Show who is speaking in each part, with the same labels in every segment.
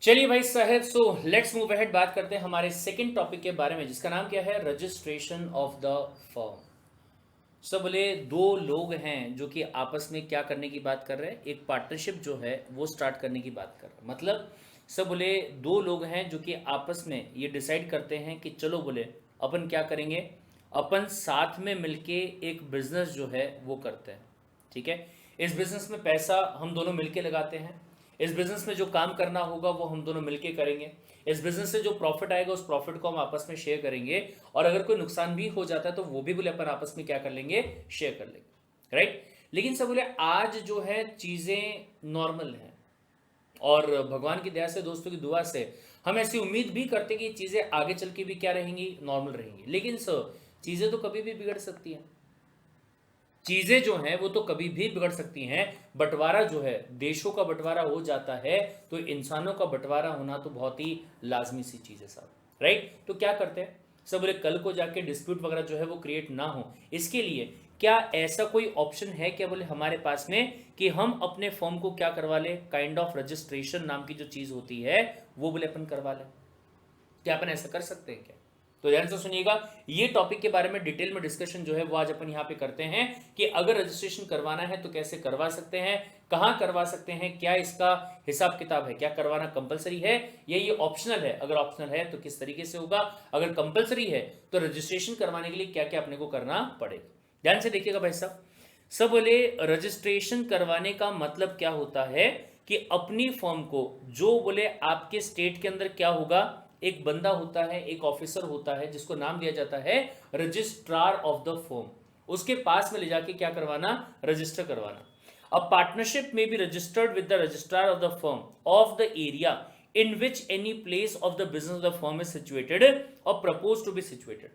Speaker 1: चलिए भाई साहब, सो लेट्स मूव अहेड। बात करते हैं हमारे सेकंड टॉपिक के बारे में, जिसका नाम क्या है, रजिस्ट्रेशन ऑफ द फर्म। सब बोले दो लोग हैं जो कि आपस में क्या करने की बात कर रहे हैं, एक पार्टनरशिप जो है वो स्टार्ट करने की बात कर रहे हैं। मतलब सब बोले दो लोग हैं जो कि आपस में ये डिसाइड करते हैं कि चलो बोले अपन क्या करेंगे, अपन साथ में मिलके एक बिजनेस जो है वो करते हैं। ठीक है, इस बिजनेस में पैसा हम दोनों मिलके लगाते हैं। इस बिजनेस में जो काम करना होगा वो हम दोनों मिलके करेंगे। इस बिजनेस से जो प्रॉफिट आएगा उस प्रॉफिट को हम आपस में शेयर करेंगे। और अगर कोई नुकसान भी हो जाता है तो वो भी बोले अपन आपस में क्या कर लेंगे, शेयर कर लेंगे। राइट। लेकिन सब बोले आज जो है चीजें नॉर्मल हैं, और भगवान की दया से, दोस्तों की दुआ से हम ऐसी उम्मीद भी करते हैं कि चीजें आगे चल के भी क्या रहेंगी, नॉर्मल रहेंगी। लेकिन सर चीजें तो कभी भी बिगड़ सकती हैं। चीजें जो हैं वो तो कभी भी बिगड़ सकती हैं। बंटवारा जो है, देशों का बंटवारा हो जाता है तो इंसानों का बंटवारा होना तो बहुत ही लाजमी सी चीज है साहब। राइट। तो क्या करते हैं सब बोले, कल को जाके डिस्प्यूट वगैरह जो है वो क्रिएट ना हो, इसके लिए क्या ऐसा कोई ऑप्शन है क्या बोले हमारे पास में, कि हम अपने फॉर्म को क्या करवा ले, काइंड ऑफ रजिस्ट्रेशन नाम की जो चीज होती है वो बोले अपन करवा ले। क्या अपन ऐसा कर सकते हैं क्या? तो ध्यान से सुनिएगा, ये टॉपिक के बारे में डिटेल में डिस्कशन जो है वो आज अपन यहाँ पे करते हैं कि अगर रजिस्ट्रेशन करवाना है तो कैसे करवा सकते हैं, कहाँ करवा सकते हैं, क्या इसका हिसाब किताब है, क्या करवाना कंपलसरी है या ये ऑप्शनल है, अगर ऑप्शनल है तो किस तरीके से होगा, अगर कंपलसरी है तो रजिस्ट्रेशन करवाने के लिए क्या क्या अपने को करना पड़ेगा। ध्यान से देखिएगा भाई साहब। सब बोले रजिस्ट्रेशन करवाने का मतलब क्या होता है कि अपनी फॉर्म को, जो बोले आपके स्टेट के अंदर क्या होगा, एक बंदा होता है, एक ऑफिसर होता है जिसको नाम दिया जाता है रजिस्ट्रार ऑफ द फर्म, उसके पास में ले जाके क्या करवाना, रजिस्टर करवाना। अ पार्टनरशिप में be registered with the registrar of the firm of the area in which any place of the business of the firm is situated or propose to be situated.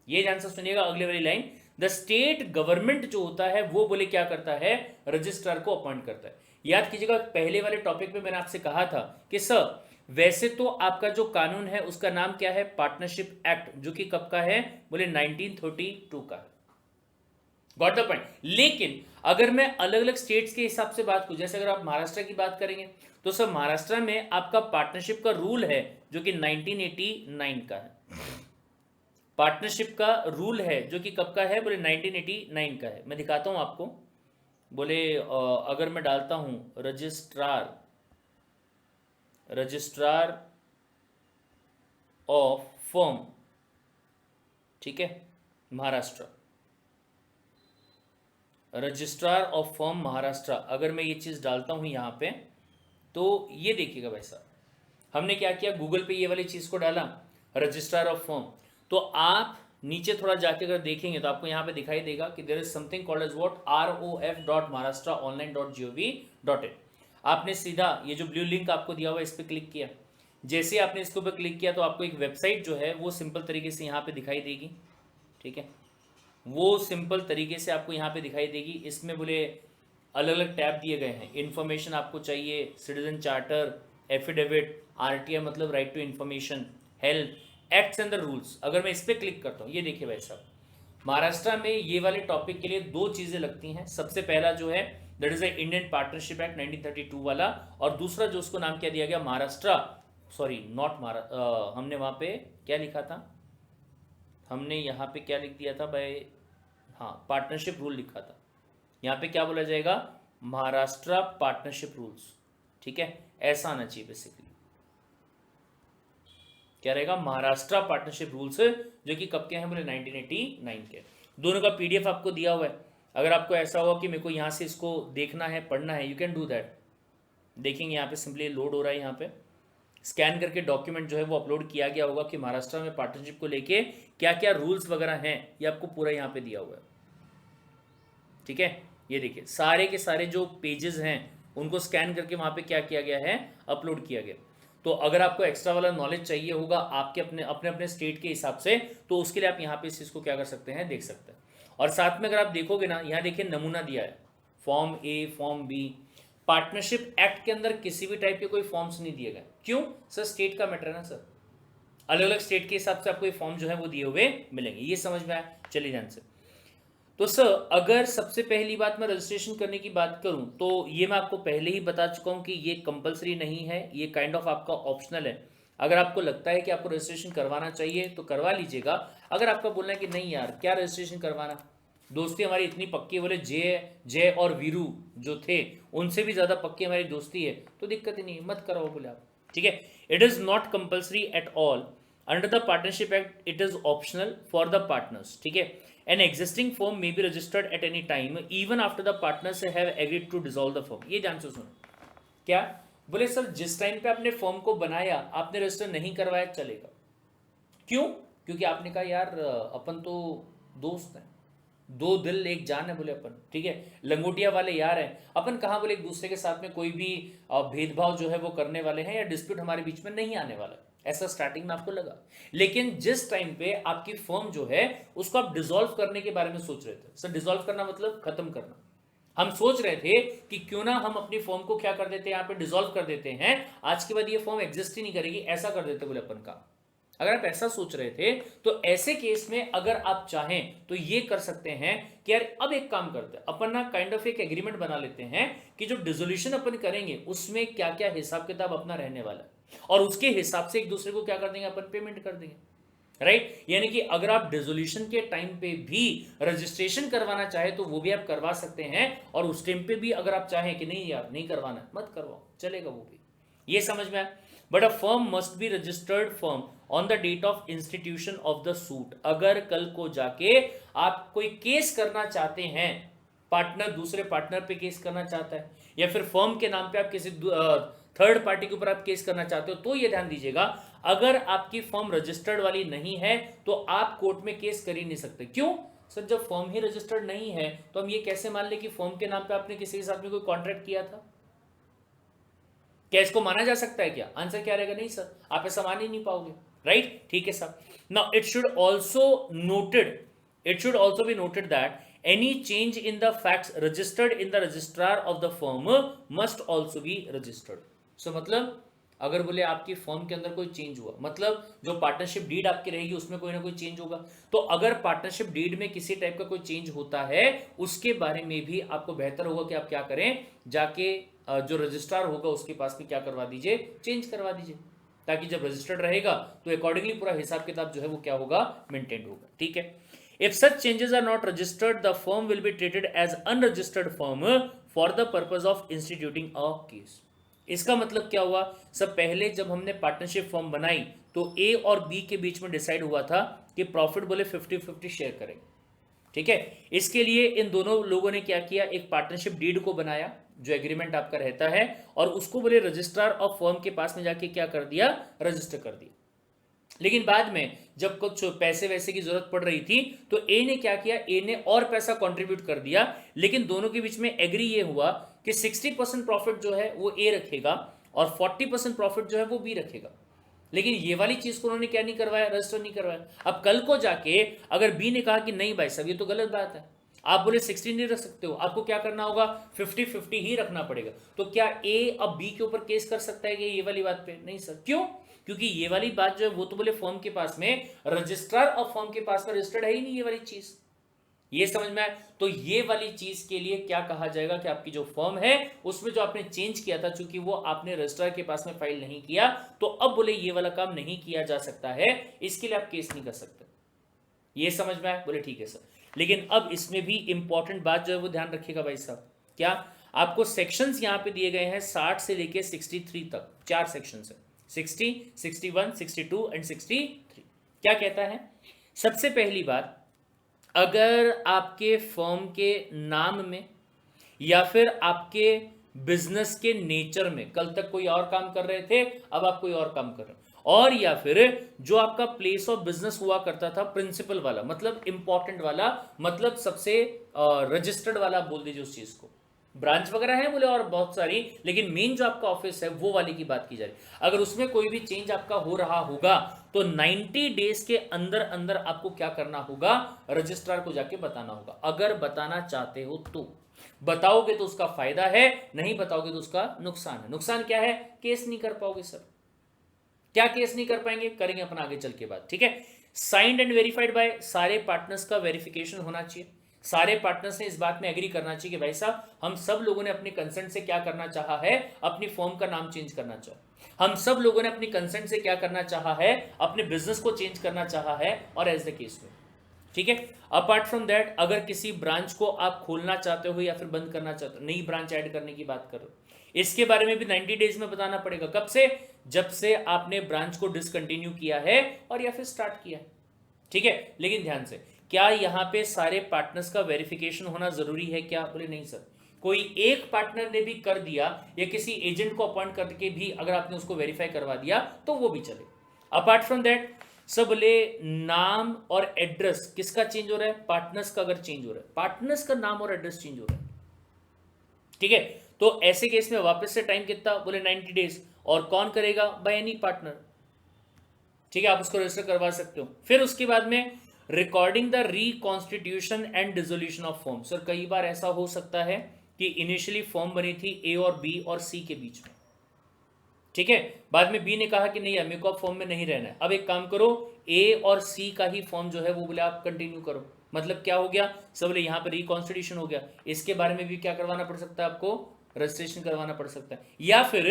Speaker 1: ये ध्यान से सुनिएगा अगले वाली line. The state government जो होता है वो बोले क्या करता है, रजिस्ट्रार को अपॉइंट करता है। याद कीजिएगा पहले वाले टॉपिक में मैंने आपसे कहा था कि सर वैसे तो आपका जो कानून है उसका नाम क्या है, पार्टनरशिप एक्ट, जो कि कब का है, बोले 1932 का है। Got the point. लेकिन अगर मैं अलग अलग स्टेट्स के हिसाब से बात करूं, जैसे अगर आप महाराष्ट्र की बात करेंगे तो सर महाराष्ट्र में आपका पार्टनरशिप का रूल है जो कि 1989 का है। पार्टनरशिप का रूल है जो कि कब का है, बोले 1989 का है। मैं दिखाता हूं आपको। बोले अगर मैं डालता हूं रजिस्ट्रार, रजिस्ट्रार ऑफ फर्म, ठीक है, Maharashtra, registrar of firm Maharashtra, अगर मैं ये चीज़ डालता हूं यहां पे तो ये देखिएगा भाई साहब, हमने क्या किया, गूगल पे ये वाली चीज़ को डाला, रजिस्ट्रार ऑफ फर्म। तो आप नीचे थोड़ा जाके अगर देखेंगे तो आपको यहाँ पे दिखाई देगा कि there is something called as what, rof.maharashtraonline.gov.in। आपने सीधा ये जो ब्लू लिंक आपको दिया हुआ है इस पर क्लिक किया। जैसे आपने इसके ऊपर क्लिक किया तो आपको एक वेबसाइट जो है वो सिंपल तरीके से यहाँ पे दिखाई देगी। ठीक है, वो सिंपल तरीके से आपको यहाँ पे दिखाई देगी। इसमें बोले अलग अलग टैब दिए गए हैं। इन्फॉर्मेशन आपको चाहिए, सिटीजन चार्टर, एफिडेविट, आरटीआई मतलब right to information, health, acts and the rules. अगर मैं इस पर क्लिक करता हूँ, ये देखिए भाई साहब, महाराष्ट्र में ये वाले टॉपिक के लिए दो चीज़ें लगती हैं। सबसे पहला जो है that is the Indian Partnership Act 1932 वाला, और दूसरा जो उसको नाम क्या दिया गया, महाराष्ट्र, सॉरी नॉट महाराष्ट्र, हमने वहाँ पे क्या लिखा था, हमने यहाँ पे क्या लिख दिया था भाई, हाँ पार्टनरशिप रूल लिखा था। यहाँ पे क्या बोला जाएगा, महाराष्ट्र पार्टनरशिप रूल्स। ठीक है, ऐसा आना चाहिए बेसिकली, क्या रहेगा, महाराष्ट्र पार्टनरशिप रूल्स, जो कि कब के हैं, बोले 1989 के। दोनों का पीडीएफ आपको दिया हुआ है। अगर आपको ऐसा हुआ कि मेरे को यहाँ से इसको देखना है, पढ़ना है, यू कैन डू दैट। देखेंगे यहाँ पे सिंपली लोड हो रहा है, यहाँ पे स्कैन करके डॉक्यूमेंट जो है वो अपलोड किया गया होगा कि महाराष्ट्र में पार्टनरशिप को लेके क्या क्या रूल्स वगैरह हैं, ये आपको पूरा यहाँ पे दिया हुआ है। ठीक है, ये देखिए सारे के सारे जो पेजेस हैं उनको स्कैन करके वहाँ पे क्या किया गया है, अपलोड किया गया। तो अगर आपको एक्स्ट्रा वाला नॉलेज चाहिए होगा आपके अपने अपने अपने स्टेट के हिसाब से, तो उसके लिए आप यहाँ पे इस चीज़ को क्या कर सकते हैं, देख सकते हैं। और साथ में अगर आप देखोगे ना, यहाँ देखिए नमूना दिया है, फॉर्म ए, फॉर्म बी। पार्टनरशिप एक्ट के अंदर किसी भी टाइप के कोई फॉर्म्स नहीं दिए गए। क्यों सर, स्टेट का मैटर है ना सर, अलग अलग स्टेट के हिसाब से आपको ये फॉर्म जो है वो दिए हुए मिलेंगे। ये समझ में आया, चलिए ध्यान से। तो सर अगर सबसे पहली बात मैं रजिस्ट्रेशन करने की बात करूं तो ये मैं आपको पहले ही बता चुका हूं कि ये कंपलसरी नहीं है, ये काइंड ऑफ आपका ऑप्शनल है। अगर आपको लगता है कि आपको रजिस्ट्रेशन करवाना चाहिए तो करवा लीजिएगा। अगर आपका बोलना है कि नहीं यार क्या रजिस्ट्रेशन करवाना, दोस्ती हमारी इतनी पक्की, बोले जय जय और वीरू जो थे उनसे भी ज़्यादा पक्की हमारी दोस्ती है, तो दिक्कत ही नहीं है, मत कराओ बोले आप, ठीक है। It is not compulsory at all. Under the partnership act it is optional for the partners, ठीक है। An existing firm may be registered at any time even after the partners have agreed to dissolve the firm। ये ध्यान से सुनो, क्या बोले sir जिस time पे आपने फर्म को बनाया आपने रजिस्टर नहीं करवाया चलेगा, क्यों? क्योंकि आपने कहा यार अपन तो दोस्त हैं, दो दिल एक जान है बोले अपन, ठीक है, लंगोटिया वाले यार हैं अपन, कहाँ बोले एक दूसरे के साथ में कोई भी भेदभाव जो है वो करने वाले हैं या डिस्प्यूट हमारे बीच में नहीं आने वाला, ऐसा स्टार्टिंग में आपको लगा। लेकिन जिस टाइम पे आपकी फर्म जो है उसको आप डिसॉल्व करने के बारे में सोच रहे थे, सर डिसॉल्व करना मतलब खत्म करना, हम सोच रहे थे कि क्यों ना हम अपनी फर्म को क्या कर देते हैं, यहाँ पे डिसॉल्व कर देते हैं, आज के बाद ये फर्म एग्जिस्ट ही नहीं करेगी, ऐसा कर देते बोले अपन का। अगर आप ऐसा सोच रहे थे तो ऐसे केस में अगर आप चाहें तो ये कर सकते हैं कि यार अब एक काम करते हैं अपन ना काइंड ऑफ एक एग्रीमेंट बना लेते हैं कि जो डिसोल्यूशन अपन करेंगे उसमें क्या क्या हिसाब किताब अपना रहने वाला है और उसके हिसाब से एक दूसरे को क्या कर देंगे अपन, पेमेंट कर देंगे, राइट। यानी कि अगर आप डिसोल्यूशन के टाइम पे भी रजिस्ट्रेशन करवाना चाहे तो वो भी आप करवा सकते हैं, और उस टाइम पे भी अगर आप चाहें कि नहीं यार नहीं करवाना मत करवाओ, चलेगा वो भी। ये समझ में आया। But a firm must be registered firm on the date of institution of the suit. अगर कल को जाके आप कोई केस करना चाहते हैं, पार्टनर दूसरे पार्टनर पे केस करना चाहता है या फिर फर्म के नाम पे आप किसी थर्ड पार्टी के ऊपर आप केस करना चाहते हो, तो ये ध्यान दीजिएगा अगर आपकी फर्म रजिस्टर्ड वाली नहीं है तो आप कोर्ट में केस कर ही नहीं सकते। क्यों सर? जब फर्म ही रजिस्टर्ड नहीं है तो हम ये कैसे मान ले कि फर्म के नाम पे आपने किसी के साथ में कोई कॉन्ट्रैक्ट किया था? क्या इसको माना जा सकता है क्या? आंसर क्या रहेगा? नहीं सर, आप ऐसा मान ही नहीं पाओगे, राइट। ठीक है sir. Now it should also be noted that any change in the facts registered in the registrar of the firm must also be registered। so मतलब अगर बोले आपकी फर्म के अंदर कोई चेंज हुआ, मतलब जो पार्टनरशिप डीड आपकी रहेगी उसमें कोई ना कोई चेंज होगा, तो अगर पार्टनरशिप डीड में किसी टाइप का कोई चेंज होता है उसके बारे में भी आपको बेहतर होगा कि आप क्या करें, जाके जो रजिस्ट्रार होगा उसके पास में क्या करवा दीजिए, चेंज करवा दीजिए, ताकि जब रजिस्टर्ड रहेगा तो अकॉर्डिंगली पूरा हिसाब किताब जो है वो क्या होगा, मेंटेन होगा। ठीक है। If such changes are not registered, the firm will be treated as unregistered firm for the purpose of instituting a case। इसका मतलब क्या हुआ? सब पहले जब हमने पार्टनरशिप फर्म बनाई तो ए और बी के बीच में डिसाइड हुआ था कि प्रॉफिट बोले 50-50 शेयर करेंगे, ठीक है। इसके लिए इन दोनों लोगों ने क्या किया, एक पार्टनरशिप डीड को बनाया जो एग्रीमेंट आपका रहता है, और उसको बोले रजिस्ट्रार ऑफ फर्म के पास में जाके क्या कर दिया, रजिस्टर कर दिया। लेकिन बाद में जब कुछ पैसे वैसे की जरूरत पड़ रही थी तो ए ने क्या किया, ए ने और पैसा कंट्रीब्यूट कर दिया, लेकिन दोनों के बीच में एग्री ये हुआ कि 60% प्रॉफिट जो है वो ए रखेगा और 40% प्रॉफिट जो है वो बी रखेगा। लेकिन ये वाली चीज को उन्होंने क्या नहीं करवाया, रजिस्टर नहीं करवाया। अब कल को जाके अगर बी ने कहा कि नहीं भाई साहब ये तो गलत बात है, आप बोले 60 नहीं रख सकते हो, आपको क्या करना होगा, 50-50 ही रखना पड़ेगा, तो क्या ए अब बी के ऊपर केस कर सकता है कि ये वाली बात पे? नहीं सर। क्यों? क्योंकि ये वाली बात जो है वो तो बोले फर्म के पास में, रजिस्ट्रार ऑफ फर्म के पास में रजिस्टर्ड है ही नहीं ये वाली चीज। ये समझ में आया? तो ये वाली चीज के लिए क्या कहा जाएगा कि आपकी जो फर्म है उसमें जो आपने चेंज किया था, चूंकि वो आपने रजिस्ट्रार के पास में फाइल नहीं किया, तो अब बोले ये वाला काम नहीं किया जा सकता है, इसके लिए आप केस नहीं कर सकते। ये समझ में आया? बोले ठीक है सर। लेकिन अब इसमें भी इंपॉर्टेंट बात जो है वो ध्यान रखिएगा भाई साहब। क्या आपको सेक्शंस यहां पे दिए गए हैं 60 से लेके 63 तक, 4 सेक्शंस है, 60, 61, 62 एंड 63। क्या कहता है? सबसे पहली बात, अगर आपके फर्म के नाम में या फिर आपके बिजनेस के नेचर में कल तक कोई और काम कर रहे थे, अब आप कोई और काम कर रहे हो, और या फिर जो आपका प्लेस ऑफ बिजनेस हुआ करता था प्रिंसिपल वाला, मतलब इंपॉर्टेंट वाला, मतलब सबसे रजिस्टर्ड वाला, बोल दीजिए उस चीज को, ब्रांच वगैरह है बोले और बहुत सारी, लेकिन मेन जो आपका ऑफिस है वो वाली की बात की जाए, अगर उसमें कोई भी चेंज आपका हो रहा होगा तो 90 डेज के अंदर अंदर आपको क्या करना होगा, रजिस्ट्रार को जाके बताना होगा। अगर बताना चाहते हो तो बताओगे तो उसका फायदा है, नहीं बताओगे तो उसका नुकसान है। नुकसान क्या है? केस नहीं कर पाओगे सर। क्या केस नहीं कर पाएंगे? करेंगे अपन आगे चल के बात, ठीक है। साइंड एंड वेरीफाइड बाय, सारे पार्टनर्स का वेरिफिकेशन होना चाहिए। सारे पार्टनर्स ने इस बात में एग्री करना चाहिए कि भाई साहब हम सब लोगों ने अपने कंसेंट से क्या करना चाहा है, अपनी फर्म का नाम चेंज करना चाहा। हम सब लोगों ने अपनी कंसेंट से क्या करना चाहा है, अपने बिजनेस को चेंज करना चाहा है, और एज द केस में, ठीक है। अपार्ट फ्रॉम दैट, अगर किसी ब्रांच को आप खोलना चाहते हो या फिर बंद करना चाहते हो, नई ब्रांच ऐड करने की बात करो, इसके बारे में भी 90 डेज में बताना पड़ेगा। कब से? जब से आपने ब्रांच को डिसकंटिन्यू किया है और या फिर स्टार्ट किया है, ठीक है। लेकिन ध्यान से, क्या यहां पे सारे पार्टनर्स का वेरिफिकेशन होना जरूरी है क्या? बोले नहीं सर, कोई एक पार्टनर ने भी कर दिया या किसी एजेंट को अपॉइंट करके भी अगर आपने उसको वेरीफाई करवा दिया तो वो भी चले। अपार्ट फ्रॉम दैट, सब बोले नाम और एड्रेस किसका चेंज हो रहा है? पार्टनर्स का अगर चेंज हो रहा है, पार्टनर्स का नाम और एड्रेस चेंज हो रहा है, ठीक है। तो ऐसे केस में वापस से टाइम कितना? बोले 90 डेज। और कौन करेगा? बाय एनी पार्टनर, ठीक है, आप उसको रजिस्टर करवा सकते हो। फिर उसके बाद में recording the reconstitution and dissolution of form. Sir कई बार ऐसा हो सकता है कि इनिशियली फॉर्म बनी थी ए और बी और सी के बीच में, ठीक है, बाद में बी ने कहा कि नहीं मेरे को अब फॉर्म में नहीं रहना है, अब एक काम करो, ए और सी का ही फॉर्म जो है वो बोले आप कंटिन्यू करो। मतलब क्या हो गया? सब बोले यहाँ पर रिकॉन्स्टिट्यूशन हो गया, इसके बारे में भी क्या करवाना पड़ सकता है आपको? रजिस्ट्रेशन करवाना पड़ सकता है। या फिर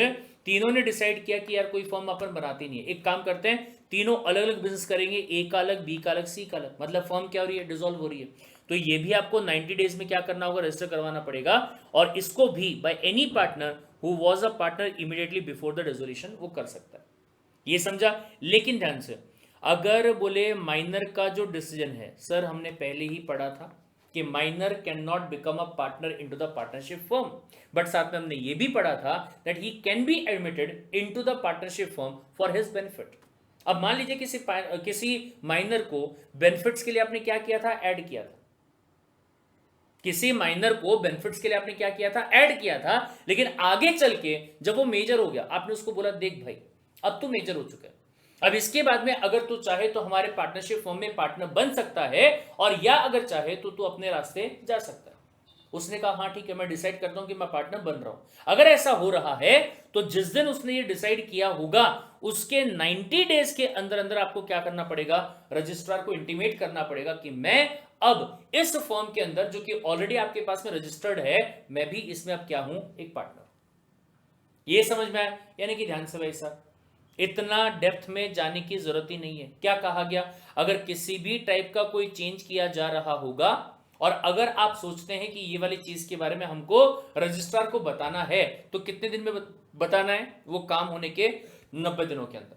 Speaker 1: तीनों ने डिसाइड किया कि यार कोई फॉर्म अपन बनाते नहीं है, एक काम करते हैं तीनों अलग अलग बिजनेस करेंगे, ए का अलग, बी का अलग, सी का अलग, मतलब फॉर्म क्या हो रही है? डिसॉल्व हो रही है। तो ये भी आपको 90 डेज में क्या करना होगा? रजिस्टर करवाना पड़ेगा। और इसको भी by any partner who was a partner immediately before the dissolution वो कर सकता है। ये समझा? लेकिन ध्यान से, अगर बोले माइनर का जो डिसीजन है, सर हमने पहले ही पढ़ा था कि minor can not become a partner into the partnership firm, but साथ में हमने ये भी पढ़ा था that he can be admitted into the partnership firm for his benefit. अब मान लीजिए किसी माइनर को बेनिफिट्स के लिए आपने क्या किया था? ऐड किया था। किसी माइनर को बेनिफिट्स के लिए आपने क्या किया था? ऐड किया था। लेकिन आगे चल के जब वो मेजर हो गया, आपने उसको बोला देख भाई अब तू मेजर हो चुका है, अब इसके बाद में अगर तू चाहे तो हमारे पार्टनरशिप फर्म में पार्टनर बन सकता है, और या अगर चाहे तो तू अपने रास्ते जा सकता है। उसने कहा हाँ ठीक है, मैं डिसाइड करता हूं कि मैं पार्टनर बन रहा हूं। अगर ऐसा हो रहा है तो जिस दिन उसने ये डिसाइड किया होगा उसके 90 डेज के अंदर अंदर आपको क्या करना पड़ेगा? रजिस्ट्रार को इंटीमेट करना पड़ेगा कि मैं अब इस फर्म के अंदर जो कि ऑलरेडी आपके पास में रजिस्टर्ड है, मैं भी इसमें अब क्या हूं? एक पार्टनर। ये समझ में आया? यानी कि ध्यान से भाई साहब, इतना डेप्थ में जाने की जरूरत ही नहीं है। क्या कहा गया? अगर किसी भी टाइप का कोई चेंज किया जा रहा होगा और अगर आप सोचते हैं कि ये वाली चीज के बारे में हमको रजिस्ट्रार को बताना है, तो कितने दिन में बताना है? वो काम होने के 90 दिनों के अंदर।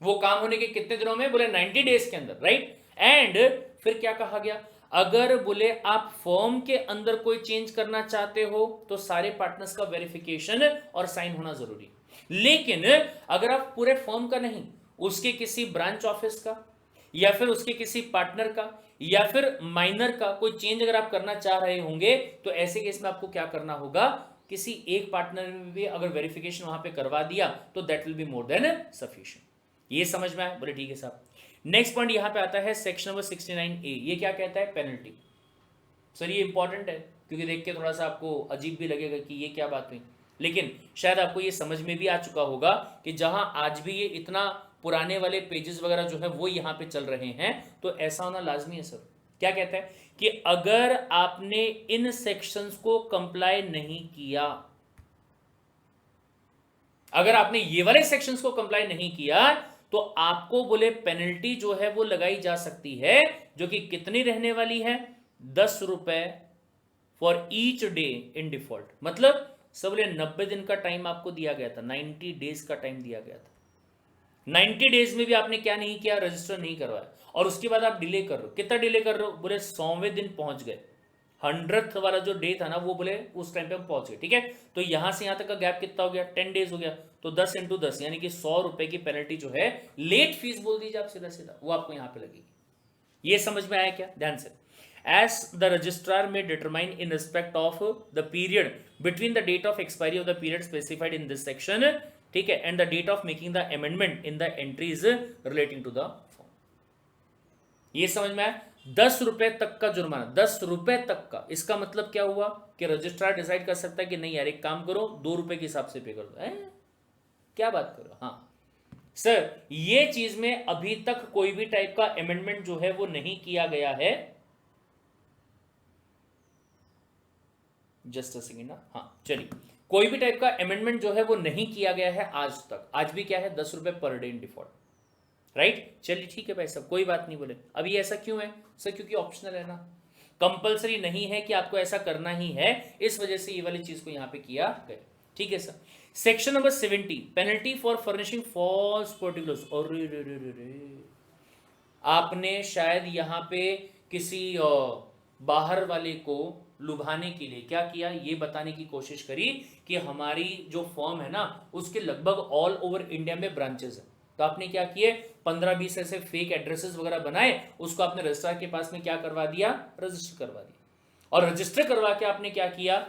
Speaker 1: वो काम होने के कितने दिनों में? बोले 90 डेज के अंदर, राइट। एंड फिर क्या कहा गया? अगर बोले आप फॉर्म के अंदर कोई चेंज करना चाहते हो तो सारे पार्टनर्स का वेरिफिकेशन और साइन होना जरूरी। लेकिन अगर आप पूरे फॉर्म का नहीं, उसके किसी ब्रांच ऑफिस का या फिर उसके किसी पार्टनर का या फिर माइनर का कोई चेंज अगर आप करना चाह रहे होंगे, तो ऐसे केस में आपको क्या करना होगा? किसी एक पार्टनर में भी अगर वेरिफिकेशन वहां पे करवा दिया तो that will be more than sufficient. ये समझ में आया? बोले ठीक है साहब। नेक्स्ट पॉइंट यहां पे आता है सेक्शन नंबर 69A। ये क्या कहता है? पेनल्टी। सर ये इंपॉर्टेंट है क्योंकि देख के थोड़ा सा आपको अजीब भी लगेगा कि ये क्या बात हुई, लेकिन शायद आपको ये समझ में भी आ चुका होगा कि जहां आज भी ये इतना पुराने वाले पेजेस वगैरह जो है वो यहाँ पे चल रहे हैं, तो ऐसा होना लाजमी है सर। क्या कहता है कि अगर आपने इन सेक्शंस को कंप्लाई नहीं किया, अगर आपने ये वाले सेक्शंस को कंप्लाई नहीं किया तो आपको बोले पेनल्टी जो है वो लगाई जा सकती है, जो कि कितनी रहने वाली है? 10 रुपए for each day in default. मतलब सब बोले 90 दिन का टाइम आपको दिया गया था, 90 डेज का टाइम दिया गया था। 90 डेज में भी आपने क्या नहीं किया? रजिस्टर नहीं करवाया, और उसके बाद आप डिले कर रहे हो। कितना डिले कर रहे हो? बोले 100वें दिन पहुंच गए, 100th वाला जो डे था ना वो बोले उस टाइम पे हम पहुंच गए, ठीक है। तो यहां से यहां तक का गैप कितना हो गया? 10 डेज हो गया। तो 10 इंटू 10 यानी कि 100 रुपए की पेनल्टी जो है, लेट फीस बोल दीजिए आप सीधा सीधा, वो आपको यहां पे लगेगी। ये समझ में आया क्या? ध्यान से, as the registrar may determine in respect of the period between the date of expiry of the period specified in this section, ठीक है, and the date of making the amendment in the entries relating to the form। ये समझ में आया? 10 रुपए तक का जुर्माना, 10 रुपए तक का। इसका मतलब क्या हुआ कि रजिस्ट्रार डिसाइड कर सकता है कि नहीं यार एक काम करो 2 रुपए के हिसाब से पे कर दो। क्या बात करो? हाँ सर, ये चीज में अभी तक कोई भी टाइप का अमेंडमेंट जो है वो नहीं किया गया है, जस्ट अ सेकेंड ना, हाँ चलिए, कोई भी टाइप का अमेंडमेंट जो है वो नहीं किया गया है आज तक। आज भी क्या है, 10 रुपए per day in default, right. चलिए ठीक है भाई साहब, कोई बात नहीं बोले। अभी ऐसा क्यों है सर? क्योंकि ऑप्शनल है ना, कंपलसरी नहीं है कि आपको ऐसा करना ही है, इस वजह से ये वाली चीज को यहां पे किया गया। ठीक है sir. Section number 70, penalty for furnishing false particulars. और आपने शायद यहां पे किसी बाहर वाले को लुभाने के लिए क्या किया, ये बताने की कोशिश करी कि हमारी जो फॉर्म है ना उसके लगभग ऑल ओवर इंडिया में ब्रांचेस है। तो आपने क्या किए, 15-20 ऐसे फेक एड्रेसेस वगैरह बनाए, उसको आपने रजिस्ट्रार के पास में क्या करवा दिया, रजिस्टर करवा दिया। और रजिस्टर करवा के आपने क्या किया,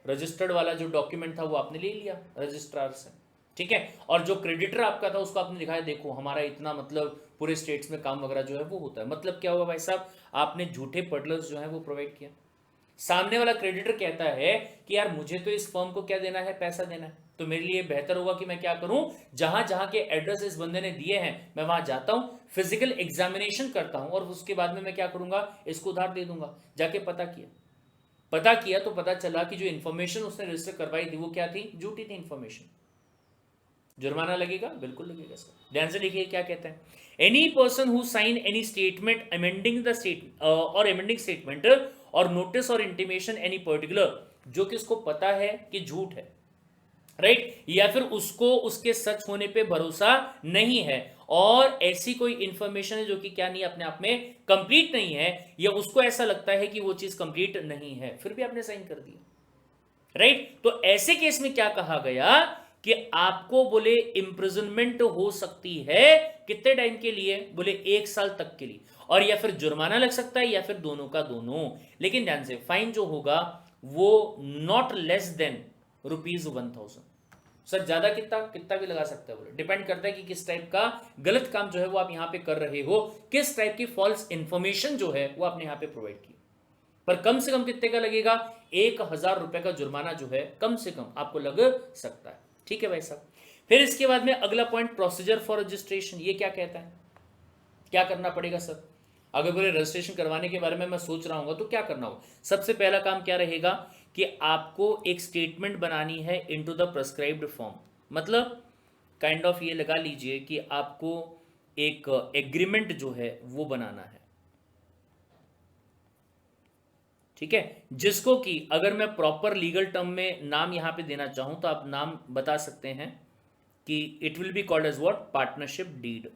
Speaker 1: रजिस्टर्ड वाला जो डॉक्यूमेंट था वो आपने ले लिया रजिस्ट्रार से, ठीक है। और जो क्रेडिटर आपका था उसको आपने दिखाया, देखो हमारा इतना मतलब पूरे स्टेट्स में काम वगैरह जो है वो होता है। मतलब क्या हुआ भाई साहब, आपने झूठे पडलर्स जो है वो प्रोवाइड किया। सामने वाला क्रेडिटर कहता है कि यार मुझे तो इस फर्म को क्या देना है, पैसा देना है, तो मेरे लिए बेहतर होगा कि मैं क्या करूं, जहां जहां के एड्रेस इस बंदे ने दिए हैं मैं वहां जाता हूं, फिजिकल एग्जामिनेशन करता हूं, और उसके बाद में मैं क्या करूंगा, इसको उधार दे दूंगा। जाके पता किया तो पता चला कि जो इन्फॉर्मेशन उसने रजिस्टर करवाई थी वो क्या थी, झूठी थी इन्फॉर्मेशन। जुर्माना लगेगा, बिल्कुल लगेगा सर। ध्यान से देखिए क्या कहता है, any person who sign any statement amending the state or amending statement or notice or intimation any particular, जो कि उसको पता है कि झूठ है, राइट, या फिर उसको उसके सच होने पे भरोसा नहीं है, और ऐसी कोई इंफॉर्मेशन है जो कि क्या नहीं, अपने आप में कंप्लीट नहीं है, या उसको ऐसा लगता है कि वो चीज कंप्लीट नहीं है, फिर भी आपने साइन कर दिया, राइट। तो ऐसे केस में क्या कहा गया कि आपको बोले इंप्रिजनमेंट हो सकती है, कितने टाइम के लिए, बोले 1 साल तक के लिए, और या फिर जुर्माना लग सकता है, या फिर दोनों का दोनों। लेकिन ध्यान से, फाइन जो होगा वो नॉट लेस देन ₹1000। सर ज्यादा कितना कितना भी लगा सकता है, बोले डिपेंड करता है कि किस टाइप का गलत काम जो है वो आप यहां पे कर रहे हो, किस टाइप की फॉल्स इंफॉर्मेशन जो है वो आपने यहां पे प्रोवाइड की। पर कम से कम कितने का लगेगा, 1000 रुपए का जुर्माना जो है कम से कम आपको लग सकता है। ठीक है भाई साहब। फिर इसके बाद में अगला पॉइंट, प्रोसीजर फॉर रजिस्ट्रेशन। ये क्या कहता है, क्या करना पड़ेगा सर? अगर बोले रजिस्ट्रेशन करवाने के बारे में मैं सोच रहा हूँ तो क्या करना होगा? सबसे पहला काम क्या रहेगा कि आपको एक स्टेटमेंट बनानी है इनटू द प्रेस्क्राइब्ड फॉर्म। मतलब काइंड ऑफ ये लगा लीजिए कि आपको एक एग्रीमेंट जो है वो बनाना है, ठीक है, जिसको कि अगर मैं प्रॉपर लीगल टर्म में नाम यहां पे देना चाहूं तो आप नाम बता सकते हैं कि it will be called as what, partnership deed,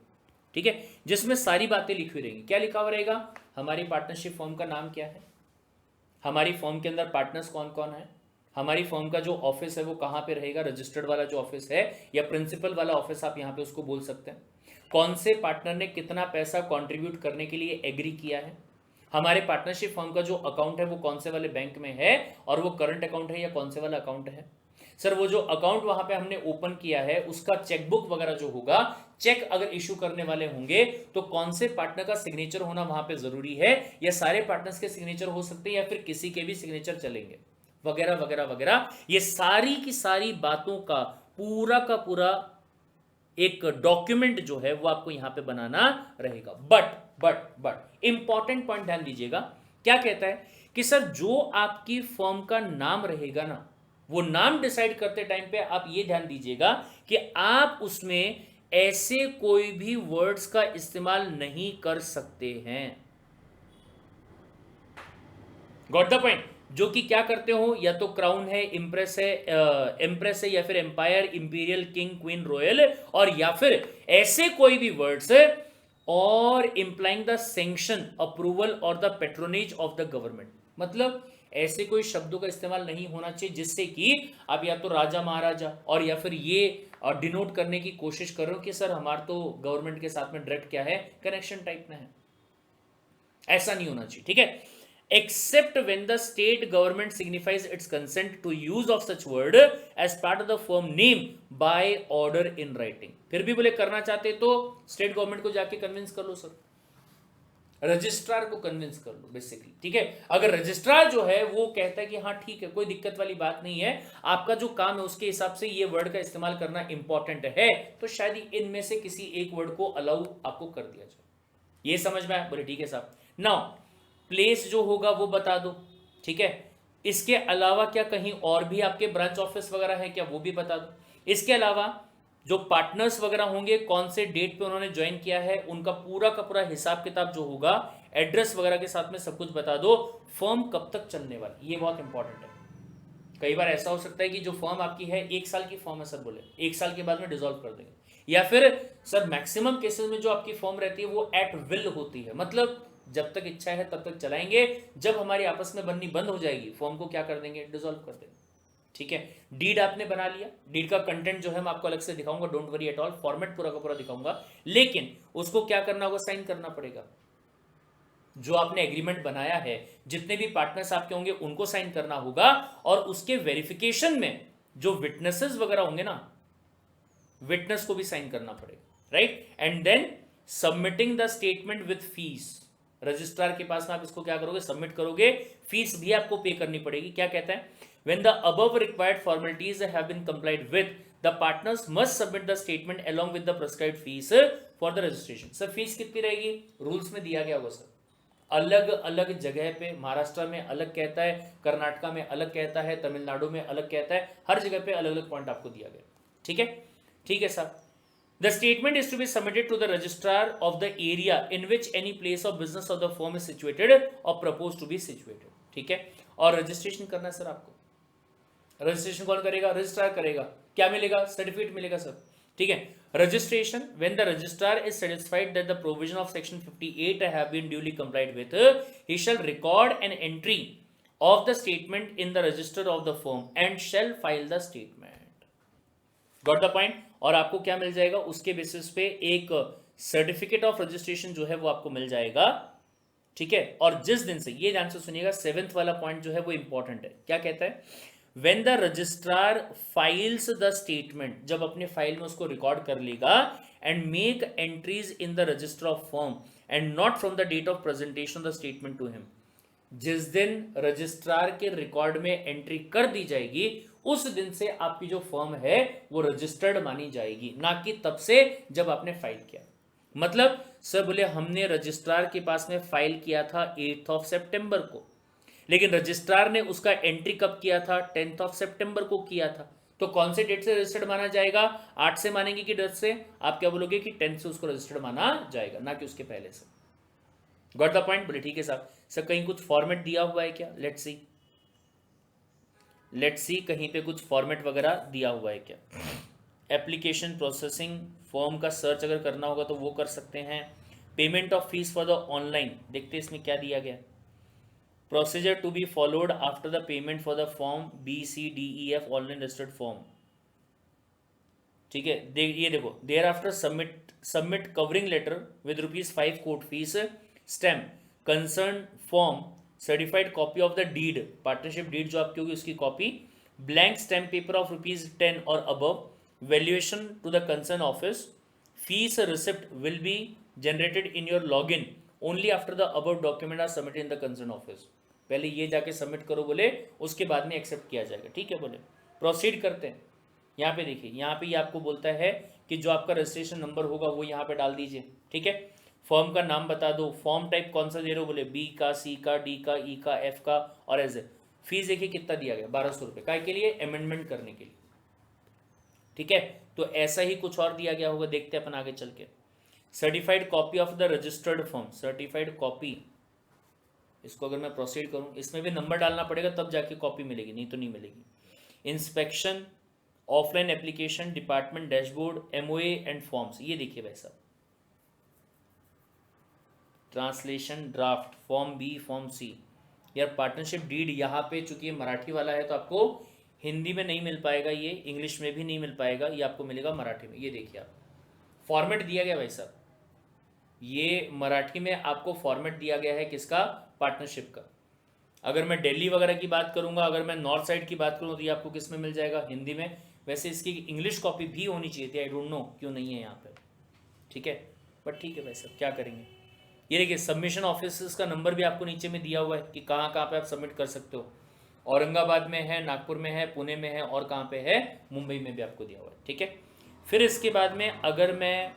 Speaker 1: ठीक है, जिसमें सारी बातें लिखी हुई रहेंगी। क्या लिखा हुआ रहेगा, हमारी पार्टनरशिप फॉर्म का नाम क्या है, हमारी फॉर्म के अंदर पार्टनर्स कौन कौन है, हमारी फॉर्म का जो ऑफिस है वो कहां पे रहेगा, रजिस्टर्ड वाला जो ऑफिस है या प्रिंसिपल वाला ऑफिस आप यहां पे उसको बोल सकते हैं, कौन से पार्टनर ने कितना पैसा कंट्रीब्यूट करने के लिए एग्री किया है, हमारे पार्टनरशिप फर्म का जो अकाउंट है वो कौन से वाले बैंक में है, और वो करंट अकाउंट है या कौन से वाला अकाउंट है। सर वो जो अकाउंट वहां पे हमने ओपन किया है उसका चेकबुक वगैरह जो होगा, चेक अगर इशू करने वाले होंगे तो कौन से पार्टनर का सिग्नेचर होना वहां पे जरूरी है, या सारे पार्टनर्स के सिग्नेचर हो सकते हैं या फिर किसी के भी सिग्नेचर चलेंगे, वगैरह वगैरह वगैरह। ये सारी की सारी बातों का पूरा एक डॉक्यूमेंट जो है वो आपको यहां पे बनाना रहेगा। बट इंपॉर्टेंट पॉइंट ध्यान दीजिएगा, क्या कहता है कि सर जो आपकी फर्म का नाम रहेगा ना, वो नाम डिसाइड करते टाइम पे आप ये ध्यान दीजिएगा कि आप उसमें ऐसे कोई भी वर्ड्स का इस्तेमाल नहीं कर सकते हैं। Got the point? जो कि क्या करते हो, या तो क्राउन है, एम्प्रेस है, या फिर empire, imperial, king, queen, royal, और या फिर ऐसे कोई भी words or implying the sanction, approval or the patronage of the government. मतलब ऐसे कोई शब्दों का इस्तेमाल नहीं होना चाहिए जिससे कि आप या तो राजा महाराजा और या फिर ये डिनोट करने की कोशिश कर रहे हो कि सर हमारा तो गवर्नमेंट के साथ में डायरेक्ट क्या है, कनेक्शन टाइप में है। ऐसा नहीं होना चाहिए, ठीक है। Except when the state government signifies its consent to use of such word as part of the firm name by order in writing। फिर भी बोले करना चाहते तो स्टेट गवर्नमेंट को जाके कन्विंस कर लो सर, रजिस्ट्रार को कन्विंस कर लो बेसिकली, ठीक है। अगर रजिस्ट्रार जो है वो कहता है कि हाँ ठीक है कोई दिक्कत वाली बात नहीं है, आपका जो काम है उसके हिसाब से ये वर्ड का इस्तेमाल करना इंपॉर्टेंट है, तो शायद इनमें से किसी एक वर्ड को अलाउ आपको कर दिया जाए। ये समझ में आया? बोले ठीक है साहब। नाउ प्लेस जो होगा वो बता दो, ठीक है, इसके अलावा क्या कहीं और भी आपके ब्रांच ऑफिस वगैरह है क्या, वो भी बता दो। इसके अलावा जो पार्टनर्स वगैरह होंगे, कौन से डेट पे उन्होंने ज्वाइन किया है, उनका पूरा का पूरा हिसाब किताब जो होगा एड्रेस वगैरह के साथ में सब कुछ बता दो। फर्म कब तक चलने वाली, ये बहुत इंपॉर्टेंट है। कई बार ऐसा हो सकता है कि जो फर्म आपकी है 1 साल की फर्म है सर, बोले 1 साल के बाद में डिसॉल्व कर देंगे, या फिर सर मैक्सिमम केसेस में जो आपकी फर्म रहती है वो एट विल होती है, मतलब जब तक इच्छा है तब तक चलाएंगे, जब हमारी आपस में बननी बंद हो जाएगी फर्म को क्या कर देंगे, डिसॉल्व कर देंगे। ठीक है, डीड आपने बना लिया, डीड का कंटेंट जो है मैं आपको अलग से दिखाऊंगा, don't worry at all, format पूरा का पूरा दिखाऊंगा, लेकिन उसको क्या करना होगा, साइन करना पड़ेगा। जो आपने एग्रीमेंट बनाया है, जितने भी पार्टनर्स आपके होंगे उनको साइन करना होगा, और उसके वेरिफिकेशन में जो विटनेसेस वगैरह होंगे ना, विटनेस को भी साइन करना पड़ेगा, right. And then submitting the statement with fees, registrar के पास में आप इसको क्या करोगे, सबमिट करोगे, फीस भी आपको पे करनी पड़ेगी। क्या कहता है, when the above required formalities have been complied with, the partners must submit the statement along with the prescribed fees for the registration. Sir fees कितनी रहेगी, रूल्स में दिया गया होगा सर, अलग अलग जगह पे, महाराष्ट्र में अलग कहता है, कर्नाटका में अलग कहता है, तमिलनाडु में अलग कहता है, हर जगह पे अलग अलग पॉइंट आपको दिया गया। ठीक है, ठीक है sir. The statement is to be submitted to the registrar of the area in which any place of business of the firm is situated or propose to be situated. ठीक है, और रजिस्ट्रेशन करना है सर आपको, registration कौन करेगा, registrar करेगा। क्या मिलेगा, सर्टिफिकेट मिलेगा सर। ठीक है, registration, when the registrar is satisfied that the provision of section 58 have been duly complied with, he shall record an entry of the statement in the register of the firm and shall file the statement. Got the point. और आपको क्या मिल जाएगा, उसके basis पे एक certificate of registration जो है वो आपको मिल जाएगा। ठीक है, और जिस दिन से, ये ध्यान से सुनिएगा, 7th वाला पॉइंट जो है वो इंपॉर्टेंट है। क्या कहता है, when the registrar files the statement, जब अपने फाइल में उसको रिकॉर्ड कर लेगा, and make entries in the register of firm and not from the date of presentation of the statement to him, जिस दिन रजिस्ट्रार के रिकॉर्ड में एंट्री कर दी जाएगी उस दिन से आपकी जो फर्म है वो रजिस्टर्ड मानी जाएगी, ना कि तब से जब आपने फाइल किया। मतलब सर बोले हमने रजिस्ट्रार के पास में फाइल किया था 8 सितंबर को, लेकिन रजिस्ट्रार ने उसका एंट्री कब किया था, 10 सितंबर को किया था, तो कौन से डेट से रजिस्टर्ड माना जाएगा, 8 से मानेंगे कि 10 से, आप क्या बोलोगे कि 10 से उसको रजिस्टर्ड माना जाएगा, ना कि उसके पहले से। गॉट द पॉइंट, बोले ठीक है साहब। सर कहीं कुछ फॉर्मेट दिया हुआ है क्या, लेट्स सी, लेट्स सी कहीं पे कुछ फॉर्मेट वगैरह दिया हुआ है क्या। एप्लीकेशन प्रोसेसिंग, फॉर्म का सर्च अगर करना होगा तो वो कर सकते हैं। Payment of fees for the online, देखते हैं इसमें क्या दिया गया। Procedure to be followed after the payment for the form BCDEF online registered form. ठीक है, ये देखो, thereafter submit covering letter with ₹5 court fees, stamp concern form, certified copy of the deed, partnership deed जो आपकी होगी उसकी copy, blank stamp paper of ₹10 or above, valuation to the concern office, fees receipt will be generated in your login only after the above document are submitted in the concern office. पहले ये जाके submit करो बोले, उसके बाद में accept किया जाएगा। ठीक है बोले, प्रोसीड करते हैं। यहाँ पे देखिए, यहाँ पे ये आपको बोलता है कि जो आपका रजिस्ट्रेशन नंबर होगा वो यहाँ पे डाल दीजिए। ठीक है, फॉर्म का नाम बता दो, फॉर्म टाइप कौन सा दे रहे हो बोले, B का, C का, D का, E का, F का, और एज ए फीस देखिए कितना दिया गया, 1200 रुपये। काय के लिए, अमेंडमेंट करने के लिए। ठीक है, तो ऐसा ही कुछ और दिया गया होगा, देखते हैं अपन आगे चल के। Certified copy of the registered form, certified copy, इसको अगर मैं प्रोसीड करूं, इसमें भी नंबर डालना पड़ेगा तब जाके कॉपी मिलेगी, नहीं तो नहीं मिलेगी। Inspection, offline application, department dashboard, MOA and forms, ये देखिए भाई साहब, translation, draft, form B, form C। यार पार्टनरशिप डीड यहाँ पे चूंकि मराठी वाला है तो आपको हिंदी में नहीं मिल पाएगा, ये इंग्लिश में भी नहीं मिल पाएगा, ये आपको मिलेगा मराठी में। ये देखिए आप, फॉर्मेट दिया गया भाई साहब, ये मराठी में आपको फॉर्मेट दिया गया है किसका, पार्टनरशिप का। अगर मैं दिल्ली वगैरह की बात करूंगा, अगर मैं नॉर्थ साइड की बात करूँ तो ये आपको किस में मिल जाएगा, हिंदी में। वैसे इसकी इंग्लिश कॉपी भी होनी चाहिए थी, आई डोंट नो क्यों नहीं है यहाँ पे। ठीक है, बट ठीक है भाई साहब, क्या करेंगे। ये देखिए, सबमिशन ऑफिस का नंबर भी आपको नीचे में दिया हुआ है कि कहाँ कहाँ पे आप सबमिट कर सकते हो। औरंगाबाद में है, नागपुर में है, पुणे में है, और कहाँ पे है, मुंबई में भी आपको दिया हुआ है। ठीक है, फिर इसके बाद में अगर मैं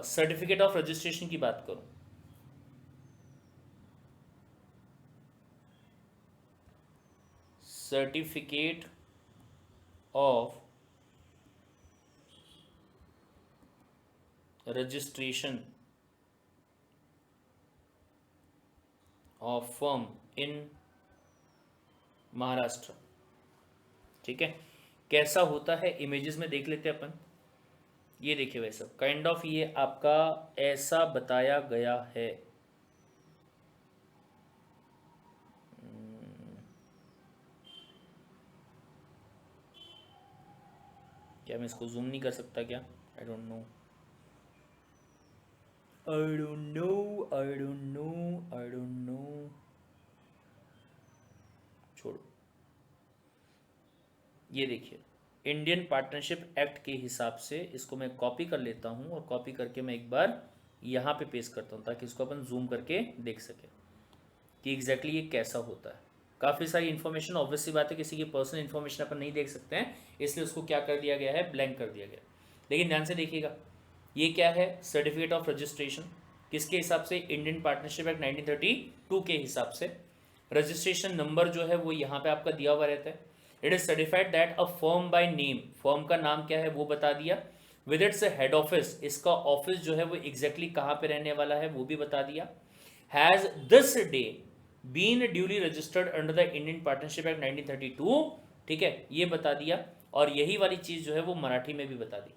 Speaker 1: सर्टिफिकेट ऑफ रजिस्ट्रेशन की बात करूं, certificate of registration of firm in Maharashtra. ठीक है, कैसा होता है इमेजेस में देख लेते हैं अपन। ये देखिए वैसा काइंड ऑफ ये आपका ऐसा बताया गया है। क्या मैं इसको जूम नहीं कर सकता क्या? I don't know, I don't know, I don't know, I don't know, छोड़ो। ये देखिए इंडियन पार्टनरशिप एक्ट के हिसाब से इसको मैं कॉपी कर लेता हूं और कॉपी करके मैं एक बार यहाँ पे पेस्ट करता हूँ ताकि इसको अपन जूम करके देख सके कि एग्जैक्टली ये कैसा होता है। काफ़ी सारी इन्फॉर्मेशन, ऑब्वियस सी बात है किसी की पर्सनल इन्फॉर्मेशन अपन नहीं देख सकते हैं, इसलिए उसको क्या कर दिया गया है, ब्लैंक कर दिया गया। लेकिन ध्यान से देखिएगा ये क्या है, सर्टिफिकेट ऑफ रजिस्ट्रेशन किसके हिसाब से, इंडियन पार्टनरशिप एक्ट 1932 के हिसाब से। रजिस्ट्रेशन नंबर जो है वो यहाँ पे आपका दिया हुआ रहता है। It is certified that a firm by name, firm का नाम क्या है वो बता दिया, विद इट्स हेड ऑफिस, इसका ऑफिस जो है वो एग्जैक्टली कहाँ पे रहने वाला है वो भी बता दिया। Has this day been duly registered under the Indian Partnership Act 1932, ठीक है, ये बता दिया। और यही वाली चीज जो है वो मराठी में भी बता दी,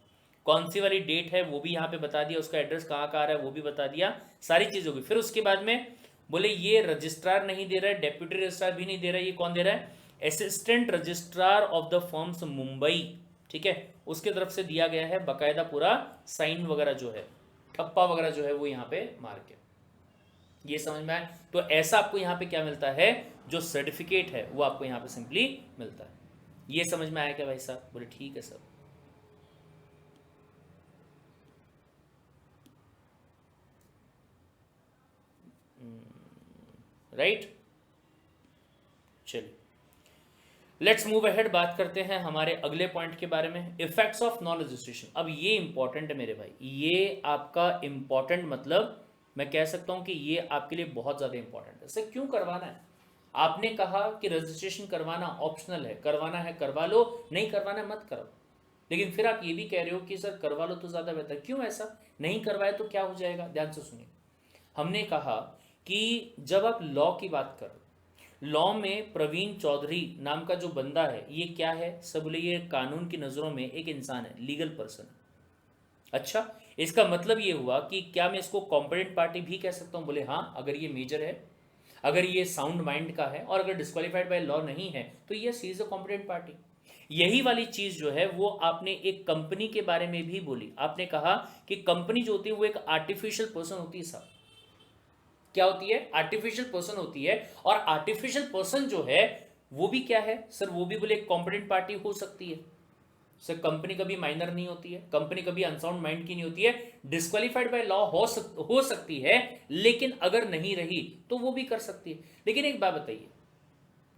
Speaker 1: कौन सी वाली डेट है वो भी यहाँ पे बता दिया, उसका एड्रेस कहाँ का आ रहा है वो भी बता दिया, सारी चीज होगी। फिर उसके बाद में बोले ये रजिस्ट्रार नहीं दे रहा है, डेप्यूटी रजिस्ट्रार भी नहीं दे रहा है, ये कौन दे रहा है, assistant registrar of the firms Mumbai, ठीक है, उसके तरफ से दिया गया है बकायदा पूरा साइन वगैरह जो है, ठप्पा वगैरह जो है वो यहाँ पे मार के। ये समझ में आए? तो ऐसा आपको यहाँ पे क्या मिलता है, जो सर्टिफिकेट है वो आपको यहाँ पे सिंपली मिलता है। ये समझ में आया क्या भाई साहब? बोले ठीक है सर। राइट, चलिए लेट्स मूव अहेड, बात करते हैं हमारे अगले पॉइंट के बारे में, इफेक्ट्स ऑफ नॉन रजिस्ट्रेशन। अब ये इंपॉर्टेंट है मेरे भाई, ये आपका इंपॉर्टेंट मतलब मैं कह सकता हूं कि ये आपके लिए बहुत ज्यादा इंपॉर्टेंट है। इसे क्यों करवाना है? आपने कहा कि रजिस्ट्रेशन करवाना ऑप्शनल है, करवाना है करवा लो, नहीं करवाना है मत करो। लेकिन फिर आप ये भी कह रहे हो कि सर करवा लो तो ज्यादा बेहतर, क्यों ऐसा? नहीं करवाए तो क्या हो जाएगा? ध्यान से सुनिए, हमने कहा कि जब आप लॉ की बात करो, लॉ में प्रवीण चौधरी नाम का जो बंदा है ये क्या है, सब बोले ये कानून की नजरों में एक इंसान है, लीगल पर्सन है। अच्छा, इसका मतलब ये हुआ कि क्या मैं इसको कॉम्पिटेंट पार्टी भी कह सकता हूं? बोले हाँ, अगर ये मेजर है, अगर ये साउंड माइंड का है और अगर डिस्क्वालीफाइड बाय लॉ नहीं है तो ये he is a competent party. यही वाली चीज जो है वो आपने एक कंपनी के बारे में भी बोली। आपने कहा कि कंपनी जो होती है वो एक आर्टिफिशियल पर्सन होती है साहब। क्या होती है? आर्टिफिशियल पर्सन होती है। और आर्टिफिशियल पर्सन जो है वो भी क्या है सर? वो भी बोले एक कॉम्पिटेंट पार्टी हो सकती है सर। कंपनी कभी माइनर नहीं होती है, कंपनी कभी अनसाउंड माइंड की नहीं होती है, डिस्क्वालीफाइड बाय लॉ हो सकती है, लेकिन अगर नहीं रही तो वो भी कर सकती है। लेकिन एक बात बताइए,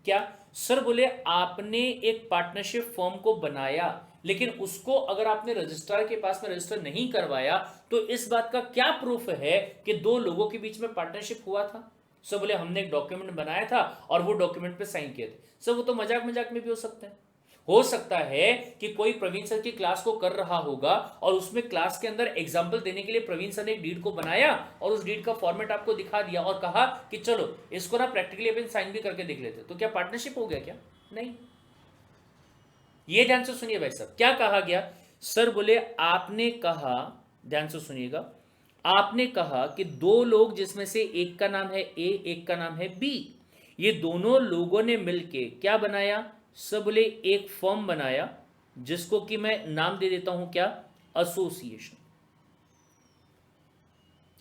Speaker 1: क्या सर बोले आपने एक पार्टनरशिप फर्म को बनाया लेकिन उसको अगर आपने रजिस्ट्रार के पास में रजिस्टर नहीं करवाया तो इस बात का क्या प्रूफ है कि दो लोगों के बीच में पार्टनरशिप हुआ था? सर बोले हमने एक डॉक्यूमेंट बनाया था और वो डॉक्यूमेंट पे साइन किए थे। सर वो तो मजाक मजाक में भी हो सकता है। हो सकता है कि कोई प्रवीण सर की क्लास को कर रहा होगा और उसमें क्लास के अंदर एग्जाम्पल देने के लिए प्रवीण सर ने एक डीड को बनाया और उस डीड का फॉर्मेट आपको दिखा दिया और कहा कि चलो इसको ना प्रैक्टिकली अपन साइन भी करके देख लेते, तो क्या पार्टनरशिप हो गया? क्या नहीं। ये ध्यान से सुनिए भाई साहब, क्या कहा गया? सर बोले आपने कहा, ध्यान से सुनिएगा, आपने कहा कि दो लोग जिसमें से एक का नाम है ए, एक का नाम है बी, ये दोनों लोगों ने मिलके क्या बनाया? सब बोले एक फर्म बनाया जिसको कि मैं नाम दे देता हूं क्या? एसोसिएशन।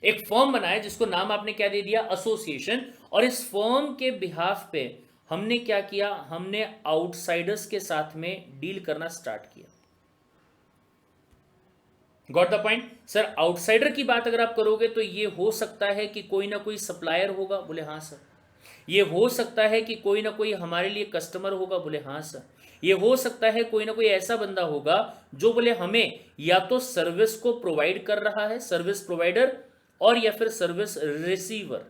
Speaker 1: एक फर्म बनाया जिसको नाम आपने क्या दे दिया? एसोसिएशन। और इस फर्म के बिहाफ पे हमने क्या किया? हमने आउटसाइडर्स के साथ में डील करना स्टार्ट किया। Got the point? Sir outsider की बात अगर आप करोगे तो ये हो सकता है कि कोई ना कोई सप्लायर होगा। बोले हाँ सर। ये हो सकता है कि कोई ना कोई हमारे लिए कस्टमर होगा। बोले हाँ सर। ये हो सकता है कोई ना कोई ऐसा बंदा होगा जो बोले हमें या तो सर्विस को प्रोवाइड कर रहा है, सर्विस प्रोवाइडर, और या फिर सर्विस रिसीवर।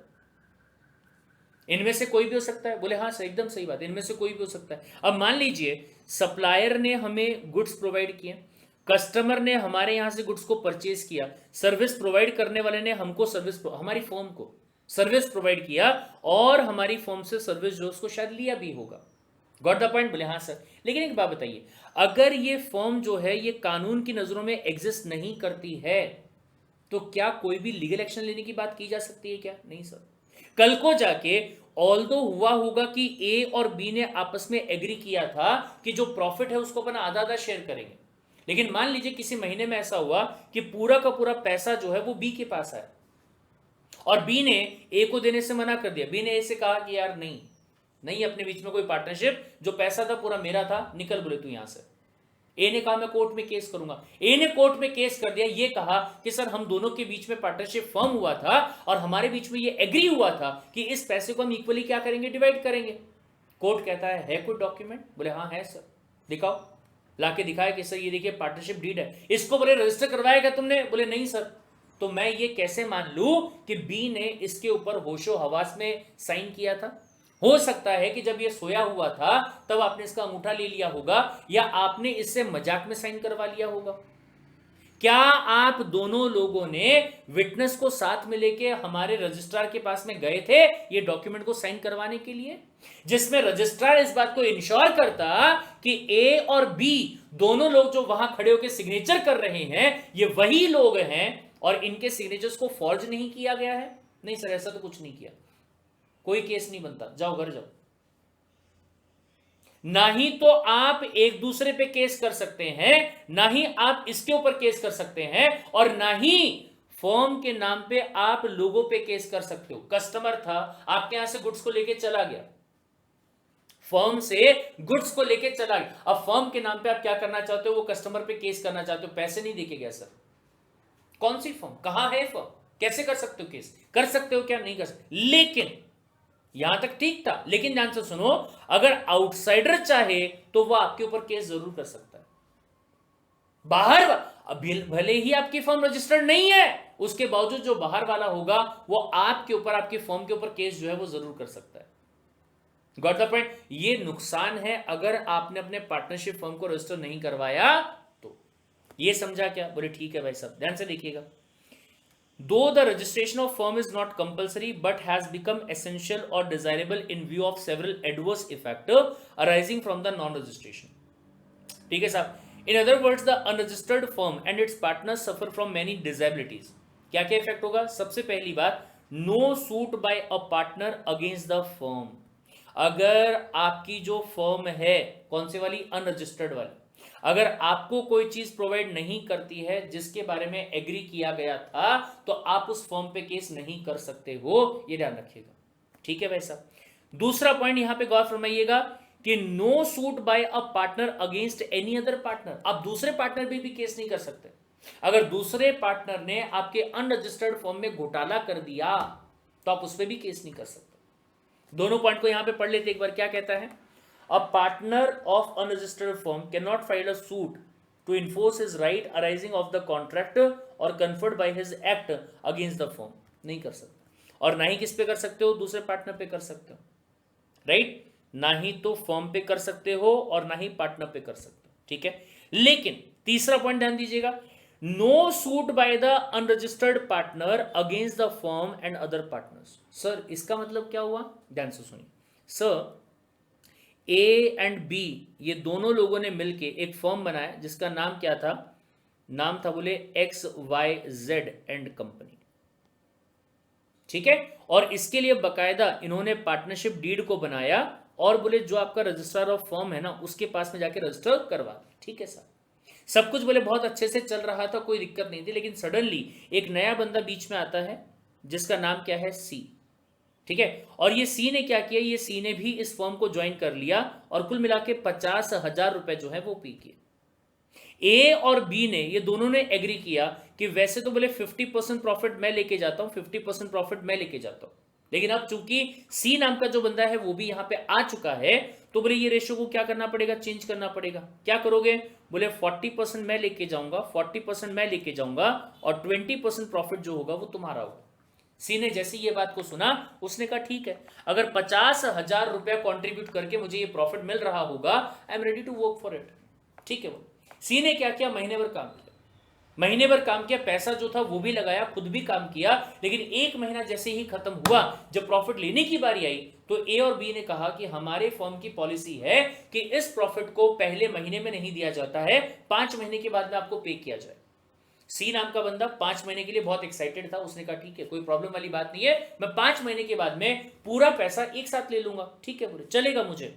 Speaker 1: इनमें से कोई भी हो सकता है? बोले हाँ सर, एकदम सही बात है, इनमें से कोई भी हो सकता है। अब मान लीजिए सप्लायर ने हमें गुड्स प्रोवाइड किए, कस्टमर ने हमारे यहां से गुड्स को परचेज किया, सर्विस प्रोवाइड करने वाले ने हमको सर्विस, हमारी फर्म को सर्विस प्रोवाइड किया, और हमारी फर्म से सर्विस जो उसको शायद लिया भी होगा। Got the point? बोले हाँ सर। लेकिन एक बात बताइए, अगर ये फर्म जो है ये कानून की नजरों में एग्जिस्ट नहीं करती है, तो क्या कोई भी लीगल एक्शन लेने की बात की जा सकती है क्या? नहीं सर। कल को जाके ऑल्दो हुआ होगा कि ए और बी ने आपस में एग्री किया था कि जो प्रॉफिट है उसको अपन आधा आधा शेयर करेंगे, लेकिन मान लीजिए किसी महीने में ऐसा हुआ कि पूरा का पूरा पैसा जो है वो बी के पास आया, और बी ने ए को देने से मना कर दिया। बी ने ए से कहा कि यार नहीं नहीं, अपने बीच में कोई पार्टनरशिप, जो पैसा था पूरा मेरा था, निकल बोले तू यहां से। ए ने कहा मैं कोर्ट में केस करूंगा। ए ने कोर्ट में केस कर दिया, ये कहा कि सर हम दोनों के बीच में पार्टनरशिप फॉर्म हुआ था और हमारे बीच में ये एग्री हुआ था कि इस पैसे को हम इक्वली क्या करेंगे, डिवाइड करेंगे। कोर्ट कहता है कोई डॉक्यूमेंट? बोले हाँ है सर। दिखाओ। लाके दिखाया कि सर ये देखिए पार्टनरशिप डीड है। इसको बोले रजिस्टर करवाया क्या तुमने? बोले नहीं सर। तो मैं ये कैसे मान लूं कि बी ने इसके ऊपर होशो हवास में साइन किया था? हो सकता है कि जब ये सोया हुआ था तब आपने इसका अंगूठा ले लिया होगा, या आपने इससे मजाक में साइन करवा लिया होगा। क्या आप दोनों लोगों ने विटनेस को साथ में लेके हमारे रजिस्ट्रार के पास में गए थे ये डॉक्यूमेंट को साइन करवाने के लिए, जिसमें रजिस्ट्रार इस बात को इंश्योर करता कि ए और बी दोनों लोग जो वहां खड़े होकर सिग्नेचर कर रहे हैं ये वही लोग हैं और इनके सिग्नेचर्स को फॉर्ज नहीं किया गया है? नहीं सर, ऐसा तो कुछ नहीं किया। कोई केस नहीं बनता, जाओ घर जाओ। ना ही तो आप एक दूसरे पे केस कर सकते हैं, ना ही आप इसके ऊपर केस कर सकते हैं, और ना ही फर्म के नाम पे आप लोगों पे केस कर सकते हो। कस्टमर था, आपके यहां से गुड्स को लेके चला गया, फर्म से गुड्स को लेके चला गया। अब फर्म के नाम पे आप क्या करना चाहते हो? वो कस्टमर पे केस करना चाहते हो, पैसे नहीं देके गया सर। कौन सी फर्म, कहां है फर्म? कैसे कर सकते हो केस? कर सकते हो क्या? नहीं कर सकते। लेकिन यहां तक ठीक था, लेकिन ध्यान से सुनो, अगर आउटसाइडर चाहे तो वह आपके ऊपर केस जरूर कर सकता है। बाहर भले ही आपकी फर्म रजिस्टर्ड नहीं है, उसके बावजूद जो बाहर वाला होगा वो आपके ऊपर, आपकी फर्म के ऊपर केस जो है वो जरूर कर सकता है। Got the point? ये नुकसान है अगर आपने अपने पार्टनरशिप फर्म को रजिस्टर नहीं करवाया तो। ये समझा क्या? बोले ठीक है भाई साहब, ध्यान से देखिएगा। Though the registration of firm is not compulsory but has become essential or desirable in view of several adverse effects arising from the non-registration. ठीक है साहब? In other words, the unregistered firm and its partners suffer from many disabilities. क्या क्या effect होगा? सबसे पहली बात, no suit by a partner against the firm. अगर आपकी जो फर्म है, कौन सी वाली? अनरजिस्टर्ड वाली, अगर आपको कोई चीज प्रोवाइड नहीं करती है जिसके बारे में एग्री किया गया था, तो आप उस फर्म पे केस नहीं कर सकते हो, ये ध्यान रखिएगा। ठीक है भाई साहब? दूसरा पॉइंट यहां पे गौर फरमाइएगा कि no suit by a partner against any other partner. आप दूसरे पार्टनर पे भी केस नहीं कर सकते। अगर दूसरे पार्टनर ने आपके अनरजिस्टर्ड फर्म में घोटाला कर दिया तो आप उस पर भी केस नहीं कर सकते। दोनों पॉइंट को यहां पे पढ़ लेते एक बार। क्या कहता है? A partner of unregistered firm cannot file a suit to enforce his right arising of the contract or conferred by his act against the firm. नहीं कर सकते। और ना ही किस पे कर सकते हो? दूसरे पार्टनर पे कर सकते हो, राइट? ना ही तो फर्म पे कर सकते हो और ना ही पार्टनर पे कर सकते हो। ठीक है? लेकिन तीसरा पॉइंट ध्यान दीजिएगा, no suit by the unregistered partner against the firm and other partners. Sir इसका मतलब क्या हुआ? ध्यान से सुनिए। सर ए एंड बी ये दोनों लोगों ने मिलके एक फर्म बनाया जिसका नाम क्या था? नाम था बोले XYZ एंड कंपनी। ठीक है? और इसके लिए बकायदा इन्होंने पार्टनरशिप डीड को बनाया और बोले जो आपका रजिस्ट्रार ऑफ फर्म है ना उसके पास में जाके रजिस्टर करवा। ठीक है सर? सब कुछ बोले बहुत अच्छे से चल रहा था, कोई दिक्कत नहीं थी, लेकिन सडनली एक नया बंदा बीच में आता है जिसका नाम क्या है? सी। ठीक है? और ये सी ने क्या किया? ये सी ने भी इस फर्म को ज्वाइन कर लिया और कुल मिला के 50,000 रुपए जो है वो पी किए। ए और बी ने, ये दोनों ने एग्री किया कि वैसे तो बोले 50% प्रॉफिट मैं लेके जाता हूं, 50% प्रॉफिट मैं लेके जाता हूं, लेकिन अब चूंकि सी नाम का जो बंदा है वो भी यहां पे आ चुका है तो बोले ये रेशियो को क्या करना पड़ेगा? चेंज करना पड़ेगा। क्या करोगे? बोले 40% मैं लेके जाऊंगा, 40% मैं लेके जाऊंगा और 20% प्रॉफिट जो होगा वो तुम्हारा होगा। सी ने जैसे ये बात को सुना उसने कहा ठीक है, अगर 50,000 रुपया कॉन्ट्रीब्यूट करके मुझे ये प्रॉफिट मिल रहा होगा, I am ready to work for it. ठीक है, वो सी ने क्या किया, महीने भर काम किया, महीने भर काम किया, पैसा जो था वो भी लगाया, खुद भी काम किया, लेकिन एक महीना जैसे ही खत्म हुआ, जब प्रॉफिट लेने की बारी आई, तो ए और बी ने कहा कि हमारे फर्म की पॉलिसी है कि इस प्रॉफिट को पहले महीने में नहीं दिया जाता है, 5 महीने के बाद में आपको पे किया जाए। सी नाम का बंदा 5 महीने के लिए बहुत एक्साइटेड था, उसने कहा ठीक है, कोई प्रॉब्लम वाली बात नहीं है, मैं 5 महीने के बाद में पूरा पैसा एक साथ ले लूंगा। ठीक है, बोले चलेगा, मुझे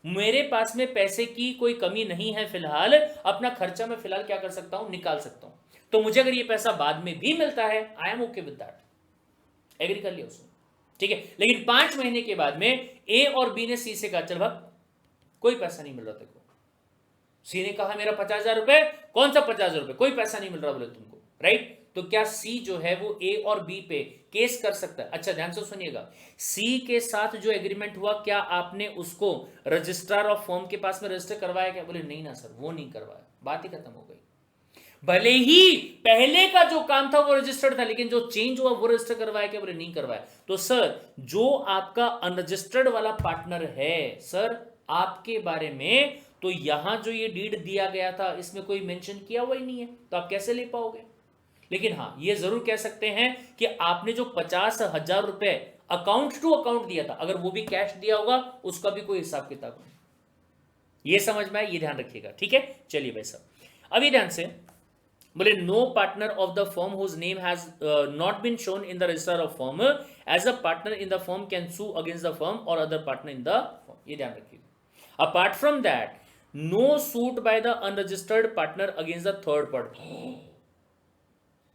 Speaker 1: मेरे पास में पैसे की कोई कमी नहीं है, फिलहाल अपना खर्चा मैं फिलहाल क्या कर सकता हूं, निकाल सकता हूं, तो मुझे अगर ये पैसा बाद में भी मिलता है, I am okay with that. Agree कर लिया उसने। ठीक है, लेकिन 5 महीने के बाद में ए और बी ने सी से कहा चल भाग, कोई पैसा नहीं मिल रहा तेरे को। सी ने कहा मेरा 50,000 रुपए, कौन सा 50,000 रुपए, कोई पैसा नहीं मिल रहा बोले तुमको, राइट। तो क्या सी जो है वो ए और बी पे केस कर सकता है? अच्छा ध्यान से सुनिएगा, सी के साथ जो एग्रीमेंट हुआ, क्या आपने उसको रजिस्ट्रार ऑफ फर्म के पास में रजिस्टर करवाया क्या? बोले नहीं ना सर, वो नहीं करवाया, बात ही खत्म हो गई। भले ही पहले का जो काम था वो रजिस्टर्ड था, लेकिन जो चेंज हुआ वो रजिस्टर करवाया क्या? बोले नहीं करवाया। तो सर जो आपका अनरजिस्टर्ड वाला पार्टनर है, सर आपके बारे में तो यहां जो ये डीड दिया गया था इसमें कोई मेंशन किया हुआ ही नहीं है, तो आप कैसे ले पाओगे? लेकिन हाँ ये जरूर कह सकते हैं कि आपने जो 50,000 रुपए अकाउंट टू अकाउंट दिया था, अगर वो भी कैश दिया होगा, उसका भी कोई हिसाब किताब नहीं। ये समझ में आया, ये ध्यान रखिएगा। ठीक है, चलिए भाई साहब, अभी ध्यान से बोले no partner of the firm whose name has not been shown in the register of firm as a partner in the firm can sue against the firm और other partner in the firm. ये ध्यान रखिएगा। Apart from that no suit by the unregistered partner against the third party.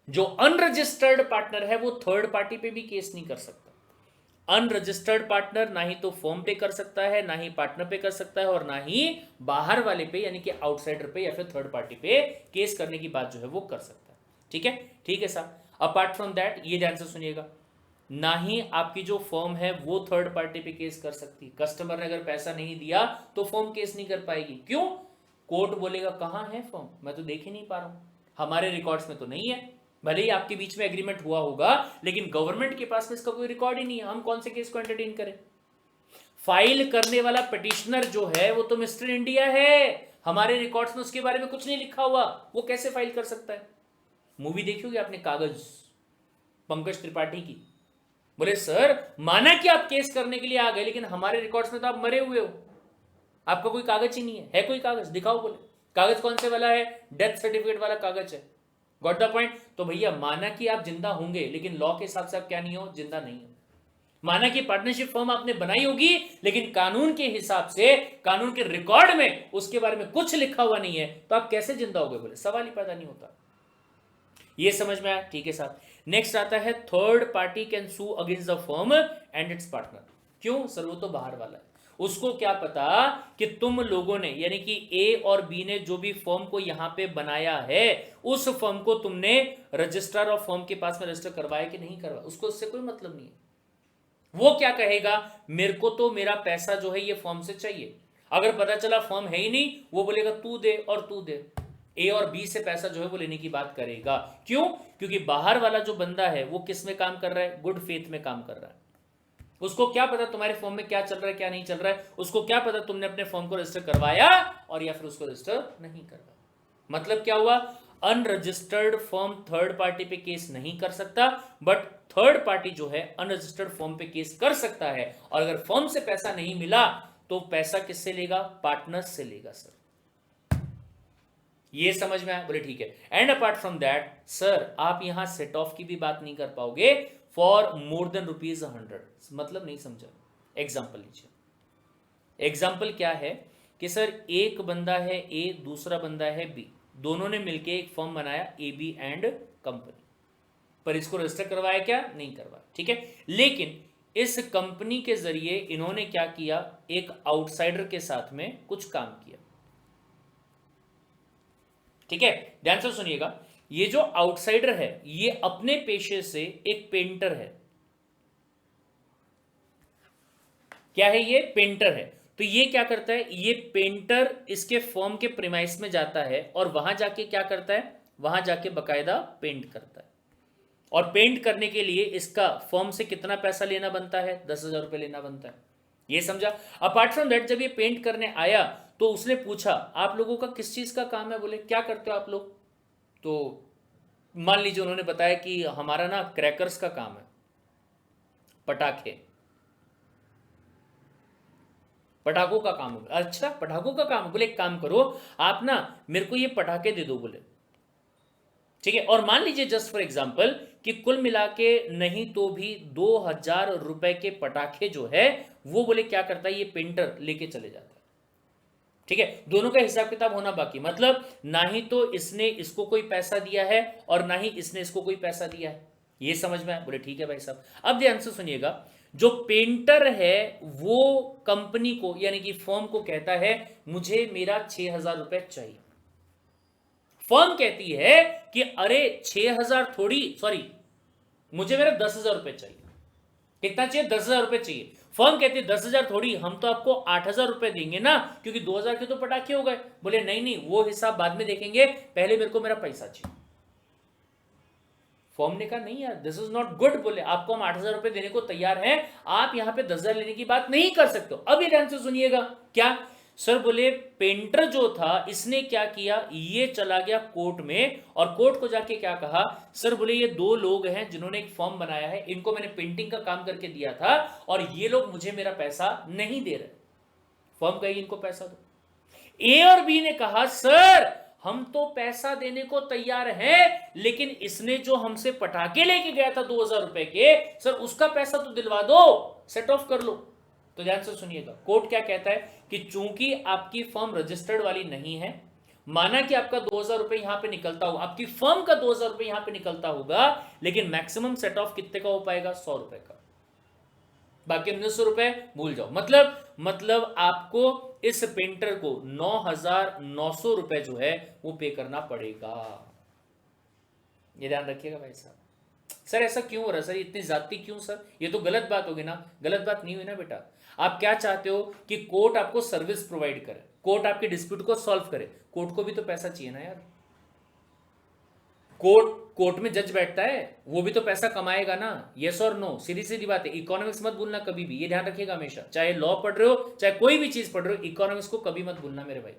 Speaker 1: जो unregistered partner है वो third party पे भी case नहीं कर सकता। अनरजिस्टर्ड पार्टनर ना ही तो फर्म पे कर सकता है, ना ही पार्टनर पे कर सकता है, और ना ही बाहर वाले पे यानी कि आउटसाइडर पे या फिर थर्ड पार्टी पे केस करने की बात जो है वो कर सकता है। ठीक है, ठीक है साहब। अपार्ट फ्रॉम दैट, ये ध्यान से सुनिएगा, ना ही आपकी जो फर्म है वो थर्ड पार्टी पे केस कर सकती। कस्टमर ने अगर पैसा नहीं दिया तो फर्म केस नहीं कर पाएगी। क्यों? कोर्ट बोलेगा कहां है फर्म, मैं तो देख ही नहीं पा रहा हूं, हमारे रिकॉर्ड्स में तो नहीं है। भले ही आपके बीच में एग्रीमेंट हुआ होगा, लेकिन गवर्नमेंट के पास में इसका कोई रिकॉर्ड ही नहीं है, हम कौन से केस को एंटरटेन करें? फाइल करने वाला पिटिशनर जो है वो तो मिस्टर इंडिया है, हमारे रिकॉर्ड्स में उसके बारे में कुछ नहीं लिखा हुआ, वो कैसे फाइल कर सकता है? मूवी देखी होगी आपने कागज, पंकज त्रिपाठी की। बोले सर माना कि आप केस करने के लिए आ गए, लेकिन हमारे रिकॉर्ड्स में तो आप मरे हुए हो, आपका कोई कागज ही नहीं है। है कोई कागज दिखाओ। बोले कागज कौन से वाला है? डेथ सर्टिफिकेट वाला कागज है। Got the point? तो भैया माना कि आप जिंदा होंगे, लेकिन लॉ के हिसाब से आप क्या नहीं हो, जिंदा नहीं हो। माना कि पार्टनरशिप फर्म आपने बनाई होगी, लेकिन कानून के हिसाब से, कानून के रिकॉर्ड में उसके बारे में कुछ लिखा हुआ नहीं है, तो आप कैसे जिंदा होगे? बोले सवाल ही पैदा नहीं होता। ये समझ में आया? ठीक है साहब। नेक्स्ट आता है third party can sue against the firm and its partner. क्यों सर? वो तो बाहर वाला है, उसको क्या पता कि तुम लोगों ने यानी कि ए और बी ने जो भी फर्म को यहां पे बनाया है, उस फर्म को तुमने रजिस्ट्रार ऑफ फर्म के पास में रजिस्टर करवाया कि नहीं करवाया, उसको उससे कोई मतलब नहीं है। वो क्या कहेगा? मेरे को तो मेरा पैसा जो है ये फर्म से चाहिए। अगर पता चला फर्म है ही नहीं, वो बोलेगा तू दे और तू दे, ए और बी से पैसा जो है वो लेने की बात करेगा। क्यों? क्योंकि बाहर वाला जो बंदा है वो किस में काम कर रहा है? गुड फेथ में काम कर रहा है। उसको क्या पता तुम्हारे फॉर्म में क्या चल रहा है क्या नहीं चल रहा है, उसको क्या पता तुमने अपने फॉर्म को रजिस्टर करवाया और या फिर उसको रजिस्टर नहीं करवाया। मतलब क्या हुआ? अनरजिस्टर्ड फॉर्म थर्ड पार्टी पे केस नहीं कर सकता, बट थर्ड पार्टी जो है अनरजिस्टर्ड फॉर्म पे केस कर सकता है। और अगर फॉर्म से पैसा नहीं मिला तो पैसा किससे लेगा? पार्टनर्स से लेगा। सर ये समझ में आया? बोले ठीक है। And apart from that sir आप यहां सेट ऑफ की भी बात नहीं कर पाओगे फॉर मोर देन ₹100। मतलब नहीं समझा। एग्जाम्पल लीजिए। एग्जाम्पल क्या है कि सर एक बंदा है ए, दूसरा बंदा है बी, दोनों ने मिलकर एक फर्म बनाया ए बी एंड कंपनी, पर इसको रजिस्टर करवाया क्या? नहीं करवाया। ठीक है, लेकिन इस कंपनी के जरिए इन्होंने क्या किया? एक आउटसाइडर के साथ में कुछ काम किया। ठीक है, ध्यान से सुनिएगा। ये जो आउटसाइडर है ये अपने पेशे से एक पेंटर है। क्या है ये? पेंटर है। तो ये क्या करता है? ये पेंटर इसके फर्म के प्रीमाइस में जाता है और वहां जाके क्या करता है? वहां जाके बकायदा पेंट करता है। और पेंट करने के लिए इसका फर्म से कितना पैसा लेना बनता है? 10,000 रुपए लेना बनता है। ये समझा? अपार्ट फ्रॉम दैट, जब ये पेंट करने आया तो उसने पूछा आप लोगों का किस चीज का काम है? बोले क्या करते हो आप लोग? तो मान लीजिए उन्होंने बताया कि हमारा ना क्रैकर्स का काम है, पटाखे, पटाखों का काम है। अच्छा पटाखों का काम है? बोले एक काम करो आप ना मेरे को ये पटाखे दे दो। बोले ठीक है। और मान लीजिए जस्ट फॉर एग्जाम्पल कि कुल मिला के नहीं तो भी 2,000 रुपए के पटाखे जो है वो बोले क्या करता है, ये पेंटर लेके चले जाता है। ठीक है, दोनों का हिसाब किताब होना बाकी, मतलब ना ही तो इसने इसको कोई पैसा दिया है और ना ही इसने इसको कोई पैसा दिया है। ये समझ में आया? बोले ठीक है भाई साहब। अब ध्यान से सुनिएगा, जो पेंटर है वो कंपनी को यानी कि फर्म को कहता है मुझे मेरा 6,000 रुपए चाहिए। फर्म कहती है कि अरे 6,000 थोड़ी, सॉरी मुझे मेरा 10,000 रुपए चाहिए। कितना चाहिए? 10,000 रुपए चाहिए। फर्म कहती है 10,000 थोड़ी, हम तो आपको 8,000 रुपए देंगे ना, क्योंकि 2,000 के तो पटाखे हो गए। बोले नहीं नहीं वो हिसाब बाद में देखेंगे, पहले मेरे को मेरा पैसा चाहिए। फर्म ने कहा नहीं यार दिस इज नॉट गुड। बोले आपको हम 8,000 रुपए देने को तैयार हैं, आप यहां पे 10,000 लेने की बात नहीं कर सकते हो। अब ये ध्यान से सुनिएगा, क्या सर? बोले पेंटर जो था इसने क्या किया, ये चला गया कोर्ट में और कोर्ट को जाके क्या कहा, सर बोले ये दो लोग हैं जिन्होंने एक फॉर्म बनाया है, इनको मैंने पेंटिंग का काम करके दिया था और ये लोग मुझे मेरा पैसा नहीं दे रहे। फॉर्म कहेगी इनको पैसा दो। ए और बी ने कहा सर हम तो पैसा देने को तैयार हैं, लेकिन इसने जो हमसे पटाखे लेके गया था 2,000 रुपए के, सर उसका पैसा तो दिलवा दो, सेट ऑफ कर लो। तो ध्यान से सुनिएगा, कोर्ट क्या कहता है कि चूंकि आपकी फर्म रजिस्टर्ड वाली नहीं है, माना कि आपका 2,000 रुपए यहां पे निकलता होगा, आपकी फर्म का 2,000 रुपए यहां पे निकलता होगा, लेकिन मैक्सिमम सेट ऑफ कितने का हो पाएगा? 100 रुपए का। बाकी 1,900 रुपए भूल जाओ। मतलब आपको इस पेंटर को 9,900 रुपए जो है वो पे करना पड़ेगा। ये ध्यान रखिएगा भाई साहब। सर ऐसा क्यों हो रहा है सर, इतनी ज्यादती क्यों सर? ये तो गलत बात होगी ना। गलत बात नहीं हुई ना बेटा। आप क्या चाहते हो कि कोर्ट आपको सर्विस प्रोवाइड करे, कोर्ट आपके डिस्प्यूट को सॉल्व करे। कोर्ट को भी तो पैसा चाहिए ना यार। कोर्ट में जज बैठता है, वो भी तो पैसा कमाएगा ना। यस और नो, सीधी सीधी बात है। इकोनॉमिक्स मत भूलना कभी भी, ये ध्यान रखिएगा हमेशा। चाहे लॉ पढ़ रहे हो चाहे कोई भी चीज पढ़ रहे हो, इकोनॉमिक्स को कभी मत भूलना मेरे भाई।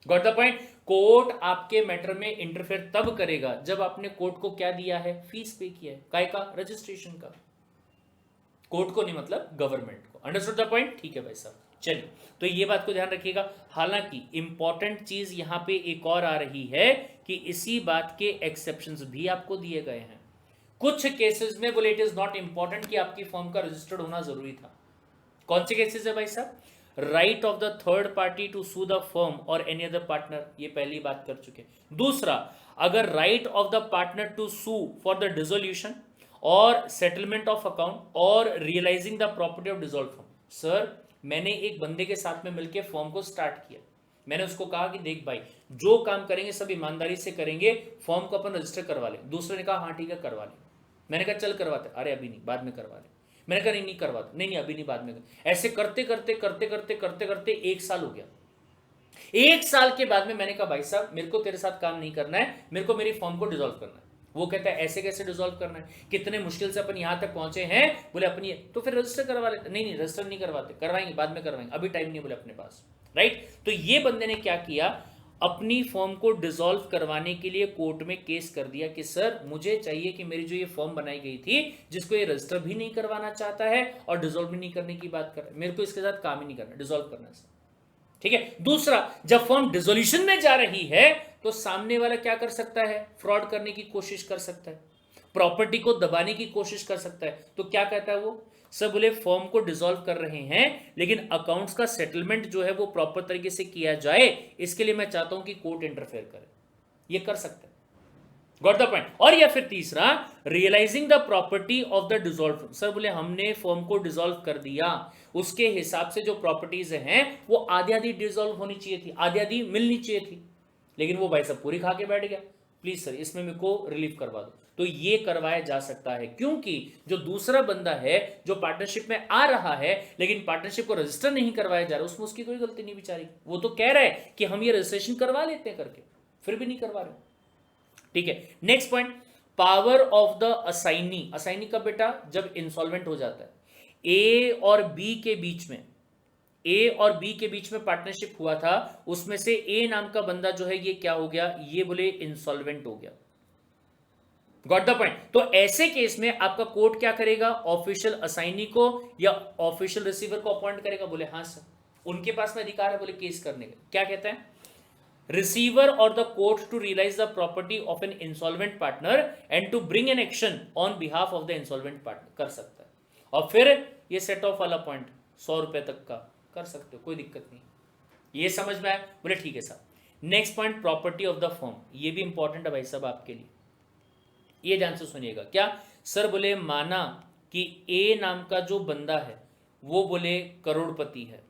Speaker 1: Got the point? कोर्ट आपके मैटर में इंटरफेयर तब करेगा जब आपने कोर्ट को क्या दिया है? फीस पे किया है। काय का? रजिस्ट्रेशन का। कोर्ट को नहीं, मतलब गवर्नमेंट को। Understood the point? ठीक है भाई साहब, चलिए तो ये बात को ध्यान रखिएगा। हालांकि इंपॉर्टेंट चीज यहां पे एक और आ रही है कि इसी बात के एक्सेप्शंस भी आपको दिए गए हैं। कुछ केसेस में बोले इट इज नॉट इंपॉर्टेंट कि आपकी फर्म का रजिस्टर्ड होना जरूरी था। कौन से केसेस है भाई साहब? Right of the third party to sue the firm और एनी अदर पार्टनर, ये पहली बात कर चुके। दूसरा, अगर right of the partner to sue for the dissolution और सेटलमेंट ऑफ अकाउंट और realising the property of dissolve firm. Sir मैंने एक बंदे के साथ में मिलकर फर्म को स्टार्ट किया, मैंने उसको कहा कि देख भाई जो काम करेंगे सब ईमानदारी से करेंगे, फर्म को अपन रजिस्टर करवा ले। दूसरे ने कहा हाँ ठीक है करवा ले। मैंने कहा चल करवाते, अरे अभी नहीं बाद में करवा ले। मैंने कहा नहीं करवाते, नहीं अभी नहीं बाद में। ऐसे करते करते करते करते करते करते 1 साल हो गया। 1 साल के बाद में मैंने कहा भाई साहब मेरे को तेरे साथ काम नहीं करना है, मेरे को मेरी फर्म को डिसॉल्व करना है। वो कहता है ऐसे कैसे डिसॉल्व करना है, कितने मुश्किल से अपन यहां तक पहुंचे हैं। बोले अपनी तो फिर रजिस्टर करवा लेते। नहीं रजिस्टर नहीं करवाते, करवाएंगे बाद में करवाएंगे, अभी टाइम नहीं बोले अपने पास। राइट? तो ये बंदे ने क्या किया, अपनी फर्म को डिसॉल्व करवाने के लिए कोर्ट में केस कर दिया कि सर मुझे चाहिए कि मेरी जो ये फर्म बनाई गई थी, जिसको ये रजिस्टर भी नहीं करवाना चाहता है और डिसॉल्व भी नहीं करने की बात कर रहा है, मेरे को इसके साथ काम ही नहीं करना, डिसॉल्व करना है। ठीक है। दूसरा, जब फर्म डिसोल्यूशन में जा रही है तो सामने वाला क्या कर सकता है? फ्रॉड करने की कोशिश कर सकता है, प्रॉपर्टी को दबाने की कोशिश कर सकता है। तो क्या कहता है वो? सब बोले फर्म को डिसॉल्व कर रहे हैं लेकिन अकाउंट्स का सेटलमेंट जो है वो प्रॉपर तरीके से किया जाए, इसके लिए मैं चाहता हूं कि कोर्ट इंटरफेयर करे। ये कर सकता है। Got the point? और या फिर तीसरा, realising the property of the dissolve. Sir बोले हमने फर्म को डिसॉल्व कर दिया, उसके हिसाब से जो प्रॉपर्टीज हैं वो आधी आधी डिसॉल्व होनी चाहिए थी, आधी आधी मिलनी चाहिए थी, लेकिन वो भाई सब पूरी खा के बैठ गया। प्लीज सर इसमें मेरे को रिलीफ करवा दो। तो ये करवाया जा सकता है, क्योंकि जो दूसरा बंदा है जो पार्टनरशिप में आ रहा है लेकिन पार्टनरशिप को रजिस्टर नहीं करवाया जा रहा, उसमें उसकी कोई गलती नहीं बेचारी। वो तो कह रहा है कि हम ये रजिस्ट्रेशन करवा लेते हैं करके, फिर भी नहीं करवा रहे। ठीक है। Next point, power of the assignee, assignee कब बेटा, जब इंसॉल्वेंट हो जाता है। ए और बी के बीच में, ए और बी के बीच में पार्टनरशिप हुआ था, उसमें से ए नाम का बंदा जो है ये क्या हो गया, ये बोले इंसॉल्वेंट हो गया। Got the point. तो ऐसे केस में आपका कोर्ट क्या करेगा, ऑफिशियल असाइनी को या ऑफिशियल रिसीवर को अपॉइंट करेगा। बोले हाँ सर, उनके पास में अधिकार है बोले केस करने का। क्या कहता है, रिसीवर और the court to realise the property of an insolvent partner and to bring an action on behalf of the insolvent partner, कर सकता है। और फिर ये सेट ऑफ वाला पॉइंट 100 रुपए तक का कर सकते हो, कोई दिक्कत नहीं। ये समझ में आया, बोले ठीक है साहब। Next point, property of the firm, ये भी इंपॉर्टेंट है भाई साहब आपके लिए, ये ध्यान से सुनिएगा। क्या सर, बोले माना कि ए नाम का जो बंदा है वो बोले करोड़पति है,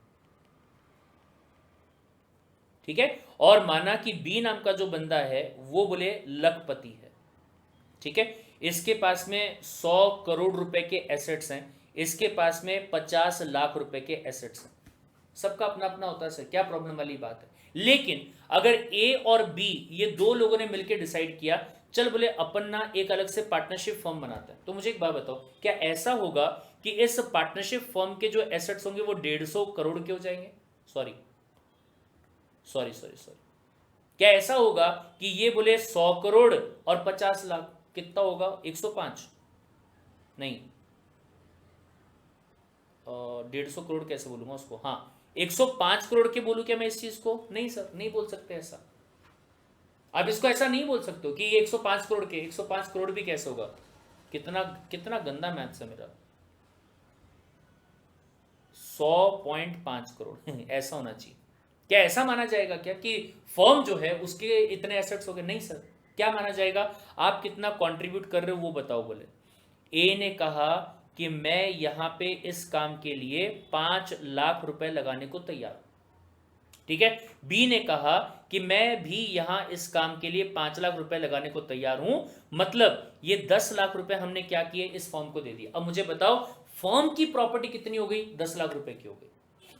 Speaker 1: ठीक है, और माना कि बी नाम का जो बंदा है वो बोले लखपति है, ठीक है। इसके पास में 100 करोड़ रुपए के एसेट्स हैं, इसके पास में 50 लाख रुपए के एसेट्स हैं। सबका अपना अपना होता है सर, क्या प्रॉब्लम वाली बात है। लेकिन अगर ए और बी ये दो लोगों ने मिलकर डिसाइड किया, चल बोले अपन ना एक अलग से पार्टनरशिप फर्म बनाते हैं, तो मुझे एक बात बताओ, क्या ऐसा होगा कि इस पार्टनरशिप फर्म के जो एसेट्स होंगे वो 150 करोड़ के हो जाएंगे? सॉरी, क्या ऐसा होगा कि ये बोले 100 करोड़ और 50 लाख, कितना होगा, 105? नहीं, 150 करोड़ कैसे बोलूंगा उसको, हाँ 105 करोड़ के बोलूं क्या मैं इस चीज को? नहीं सर, नहीं बोल सकते ऐसा। आप इसको ऐसा नहीं बोल सकते हो कि ये 105 करोड़ के, 105 करोड़ भी कैसे होगा? कितना कितना गंदा मैथ्स है मेरा। 100.5 करोड़ ऐसा होना चाहिए। क्या ऐसा माना जाएगा क्या कि फर्म जो है उसके इतने एसेट्स हो गए? नहीं सर, क्या माना जाएगा, आप कितना कंट्रीब्यूट कर रहे हो वो बताओ। बोले ए ने कहा कि मैं यहां पे इस काम के लिए 5 लाख रुपए लगाने को तैयार हूं, ठीक है। बी ने कहा कि मैं भी यहां इस काम के लिए 5 लाख रुपए लगाने को तैयार हूं, मतलब ये 10 लाख रुपए हमने क्या किए, इस फर्म को दे दिया। अब मुझे बताओ फर्म की प्रॉपर्टी कितनी हो गई? 10 लाख रुपए की हो गई।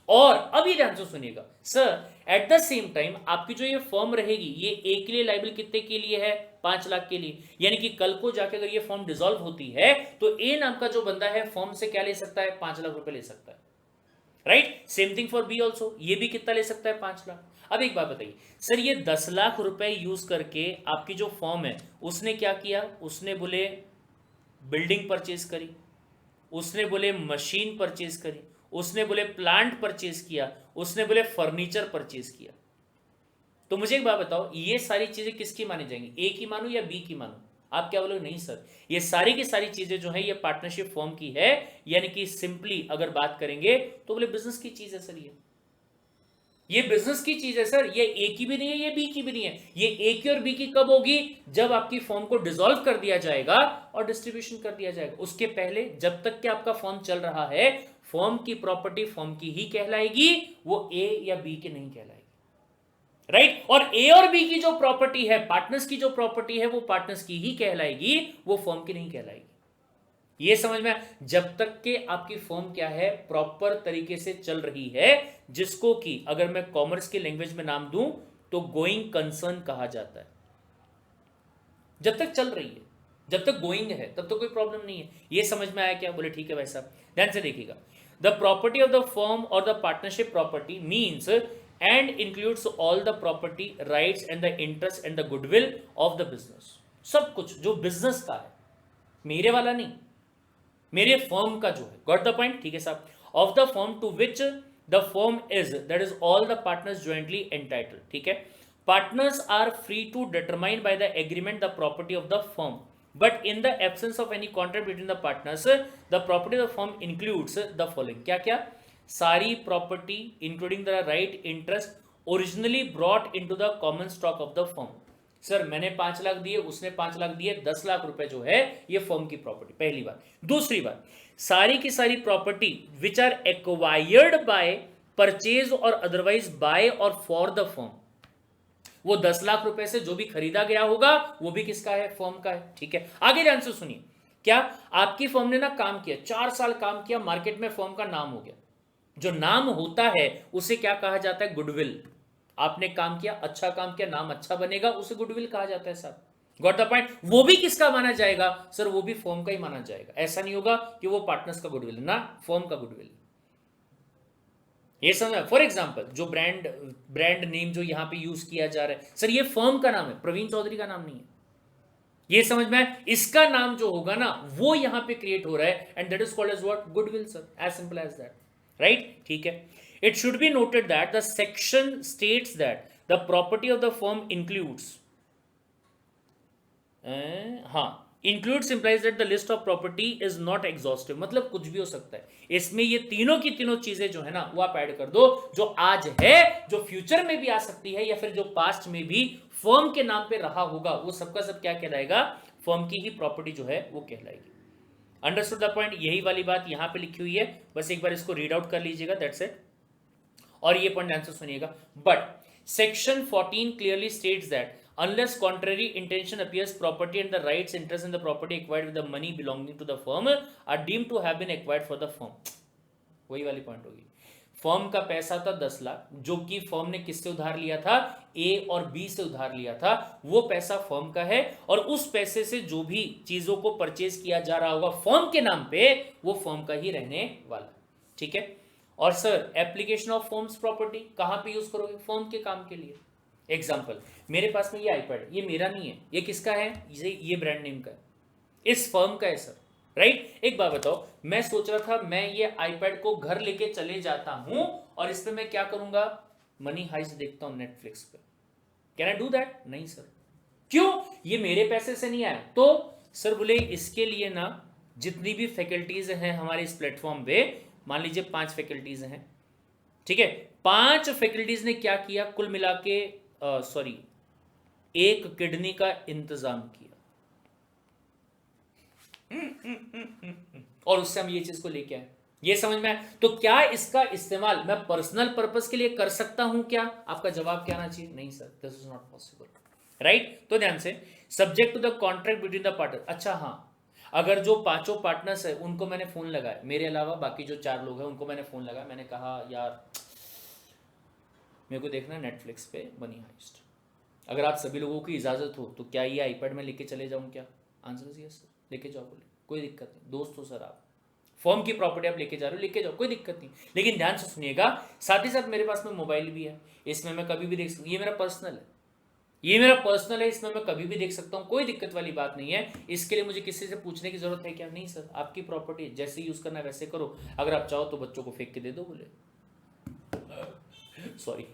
Speaker 1: और अब ये ध्यान से सुनिएगा sir, at the same time आपकी जो ये फर्म रहेगी ये ए के लिए लाइबल कितने के लिए है? 5 लाख के लिए। यानी कि कल को जाके अगर ये फर्म डिसॉल्व होती है तो ए नाम का जो बंदा है फर्म से क्या ले सकता है? 5 लाख रुपए ले सकता है, right. Same thing for B also, ये भी कितना ले सकता है? 5 लाख। अब एक बात बताइए सर, ये 10 लाख रुपए यूज करके आपकी जो फर्म है उसने क्या किया? उसने बोले बिल्डिंग परचेज करी, उसने बोले मशीन परचेज करी, उसने बोले प्लांट परचेज किया, उसने बोले फर्नीचर परचेज किया। तो मुझे एक बात बताओ, ये सारी चीजें किसकी मानी जाएंगी? ए की मानू या बी की मानू? आप क्या बोलोगे? नहीं सर, ये सारी की सारी चीजें जो है ये पार्टनरशिप फॉर्म की है, यानी कि सिंपली अगर बात करेंगे तो बोले बिजनेस की चीज है सर, ये बिजनेस की चीज है सर। ये ए की भी नहीं है, ये बी की भी नहीं है। ये ए की और बी की कब होगी? जब आपकी फॉर्म को डिसॉल्व कर दिया जाएगा और डिस्ट्रीब्यूशन कर दिया जाएगा। उसके पहले जब तक कि आपका फॉर्म चल रहा है, फॉर्म की प्रॉपर्टी फॉर्म की ही कहलाएगी, वो ए या बी की नहीं कहलाएगी, राइट। और ए और बी की जो प्रॉपर्टी है, पार्टनर्स की जो प्रॉपर्टी है, वो पार्टनर्स की ही कहलाएगी, वो फॉर्म की नहीं कहलाएगी। ये समझ में? जब तक के आपकी फर्म क्या है, प्रॉपर तरीके से चल रही है, जिसको कि अगर मैं कॉमर्स की लैंग्वेज में नाम दूं तो गोइंग कंसर्न कहा जाता है। जब तक चल रही है, जब तक गोइंग है, तब तो कोई प्रॉब्लम नहीं है। ये समझ में आया क्या? बोले ठीक है भाई साहब, ध्यान से देखिएगा। The property of the firm और the partnership property means and includes all the property, rights and the interest and the goodwill of the business. सब कुछ जो बिजनेस का है, मेरे वाला नहीं, मेरे फर्म का जो है। Got the point? ठीक है साहब। Of the firm to which the firm is, that is all the partners jointly entitled, ठीक है। Partners are free to determine by the agreement the property of the firm, but in the absence of any contract between the partners the property of the firm includes the following. क्या क्या? सारी property including the right interest originally brought into the common stock of the firm. Sir मैंने 5 लाख दिए, उसने 5 लाख दिए, 10 लाख रुपए जो है ये फर्म की प्रॉपर्टी, पहली बात। दूसरी बात, सारी की सारी property which are acquired by purchase और अदरवाइज बाय और फॉर द फर्म, वो 10 लाख रुपए से जो भी खरीदा गया होगा वो भी किसका है? फर्म का है, ठीक है। आगे ध्यान से सुनिए, क्या आपकी फर्म ने ना काम किया, 4 साल काम किया, मार्केट में फर्म का नाम हो गया। जो नाम होता है उसे क्या कहा जाता है? गुडविल। आपने काम किया, अच्छा काम किया, नाम अच्छा बनेगा, उसे गुडविल कहा जाता है साहब। Got the point. वो भी किसका माना जाएगा सर? वो भी फर्म का ही माना जाएगा। ऐसा नहीं होगा कि वो पार्टनर्स का गुडविल ना, फर्म का गुडविल। ये समझ। फॉर एग्जांपल जो ब्रांड नेम जो यहां पे यूज किया जा रहा है सर, ये फर्म का नाम है, प्रवीण चौधरी का नाम नहीं है। ये समझ में आया? इसका नाम जो होगा ना वो यहां पे क्रिएट हो रहा है, and that is called as what? Goodwill sir, as simple as that, right? ठीक है। It should be noted that the section states that the property of the firm includes, हाँ, includes implies that the list of property is not exhaustive. मतलब कुछ भी हो सकता है इसमें, ये तीनों की तीनों चीजें जो है ना वो आप ऐड कर दो, जो आज है, जो फ्यूचर में भी आ सकती है, या फिर जो पास्ट में भी फर्म के नाम पे रहा होगा, वो सबका सब क्या कहलाएगा? फर्म की ही प्रॉपर्टी जो है वो कहलाएगी। Understood the point? यही वाली बात यहां पे लिखी हुई है, बस एक बार इसको रीड आउट कर लीजिएगा, दैट्स इट। और ये पॉइंट ध्यान से सुनिएगा। But section 14 clearly states that unless contrary intention appears, property and the rights, interest in the property acquired with the money belonging to the firm are deemed to have been acquired for the firm। वही वाली point होगी। Firm का पैसा था 10 लाख, जो कि firm ने किससे उधार लिया था? ए और बी से उधार लिया था। वो पैसा फर्म का है, और उस पैसे से जो भी चीजों को परचेज किया जा रहा होगा फर्म के नाम पे, वो फर्म का ही रहने वाला। ठीक है। और sir application of firms property कहां पे यूज करोगे? फर्म के काम के लिए। एग्जाम्पल, मेरे पास में ये आईपैड, ये मेरा नहीं है, ये किसका है? ये ब्रांड नेम का है, इस फर्म का है सर, राइट? एक बात बताओ, मैं सोच रहा था मैं ये आईपैड को घर लेके चले जाता हूं और इस पे मैं क्या करूंगा? मनी हाइस्ट देखता हूं नेटफ्लिक्स पे। Can I do that? नहीं सर। क्यों? ये मेरे पैसे से नहीं आया। तो सर बोले इसके लिए ना जितनी भी फैकल्टीज हैं हमारे इस प्लेटफॉर्म पे, मान लीजिए 5 फैकल्टीज हैं, ठीक है, 5 फैकल्टीज ने क्या किया? कुल मिला के एक किडनी का इंतजाम किया, और उससे हम ये चीज को लेके आए। ये समझ में आया? तो क्या इसका इस्तेमाल मैं पर्सनल पर्पस के लिए कर सकता हूं क्या? आपका जवाब क्या आना चाहिए? नहीं sir, this is not possible, right? तो ध्यान से, subject to the contract between the partner. अच्छा हाँ, अगर जो 5 पार्टनर्स है उनको मैंने फोन लगाया, मेरे अलावा बाकी जो 4 लोग हैं उनको मैंने फोन लगाया, मैंने कहा यार मेरे को देखना है नेटफ्लिक्स पे मनी हाइस्ट, अगर आप सभी लोगों की इजाज़त हो तो क्या ये आईपैड में लेके चले जाऊं क्या? आंसर इज यस सर, लेके जाओ। बोले कोई दिक्कत नहीं, दोस्त हो सर आप, फर्म की प्रॉपर्टी आप लेके जा रहे हो, लेके जाओ, कोई दिक्कत नहीं। लेकिन ध्यान से सुनिएगा, साथ ही साथ मेरे पास में मोबाइल भी है, इसमें मैं कभी भी देख सकता हूँ, ये मेरा पर्सनल है, ये मेरा पर्सनल है, इसमें मैं कभी भी देख सकता हूँ, कोई दिक्कत वाली बात नहीं है। इसके लिए मुझे किसी से पूछने की जरूरत है क्या? नहीं सर, आपकी प्रॉपर्टी जैसे यूज करना है वैसे करो, अगर आप चाहो तो बच्चों को फेंक के दे दो। बोले सॉरी,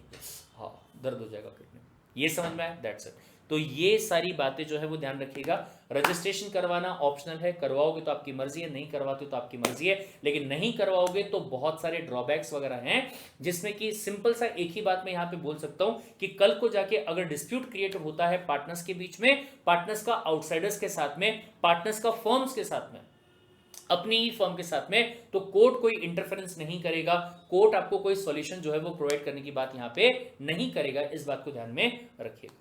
Speaker 1: हाँ दर्द हो जाएगा पेट में। ये समझ में आया? That's it. तो ये सारी बातें जो है वो ध्यान रखिएगा। रजिस्ट्रेशन करवाना ऑप्शनल है, करवाओगे तो आपकी मर्जी है, नहीं करवाते तो आपकी मर्जी है, लेकिन नहीं करवाओगे तो बहुत सारे ड्रॉबैक्स वगैरह हैं, जिसमें कि सिंपल सा एक ही बात मैं यहां पे बोल सकता हूं कि कल को जाके अगर डिस्प्यूट क्रिएट होता है पार्टनर्स के बीच में, पार्टनर्स का आउटसाइडर्स के साथ में, पार्टनर्स का फर्म्स के साथ में, अपनी ही फर्म के साथ में, तो कोर्ट कोई इंटरफेरेंस नहीं करेगा, कोर्ट आपको कोई सॉल्यूशन जो है वो प्रोवाइड करने की बात यहां पे नहीं करेगा। इस बात को ध्यान में रखिएगा।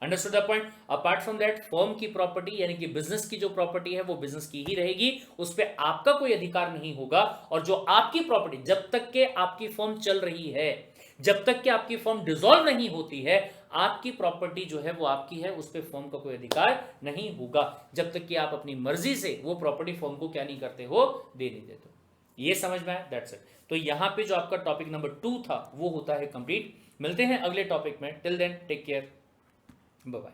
Speaker 1: Understood the point? Apart from that, firm की प्रॉपर्टी यानी कि बिजनेस की जो प्रॉपर्टी है वो बिजनेस की ही रहेगी, उस पर आपका कोई अधिकार नहीं होगा। और जो आपकी प्रॉपर्टी, जब तक के आपकी फर्म चल रही है, जब तक कि आपकी फर्म डिसॉल्व नहीं होती है, आपकी प्रॉपर्टी जो है वो आपकी है, उस पर फर्म का कोई अधिकार नहीं होगा, जब तक कि आप अपनी मर्जी से वो प्रॉपर्टी फर्म को क्या नहीं करते हो? दे नहीं देते। ये समझ में आया? That's it. तो यहां पे जो आपका टॉपिक नंबर 2 था वो होता है कंप्लीट। मिलते हैं अगले टॉपिक में, till then take care, bye bye.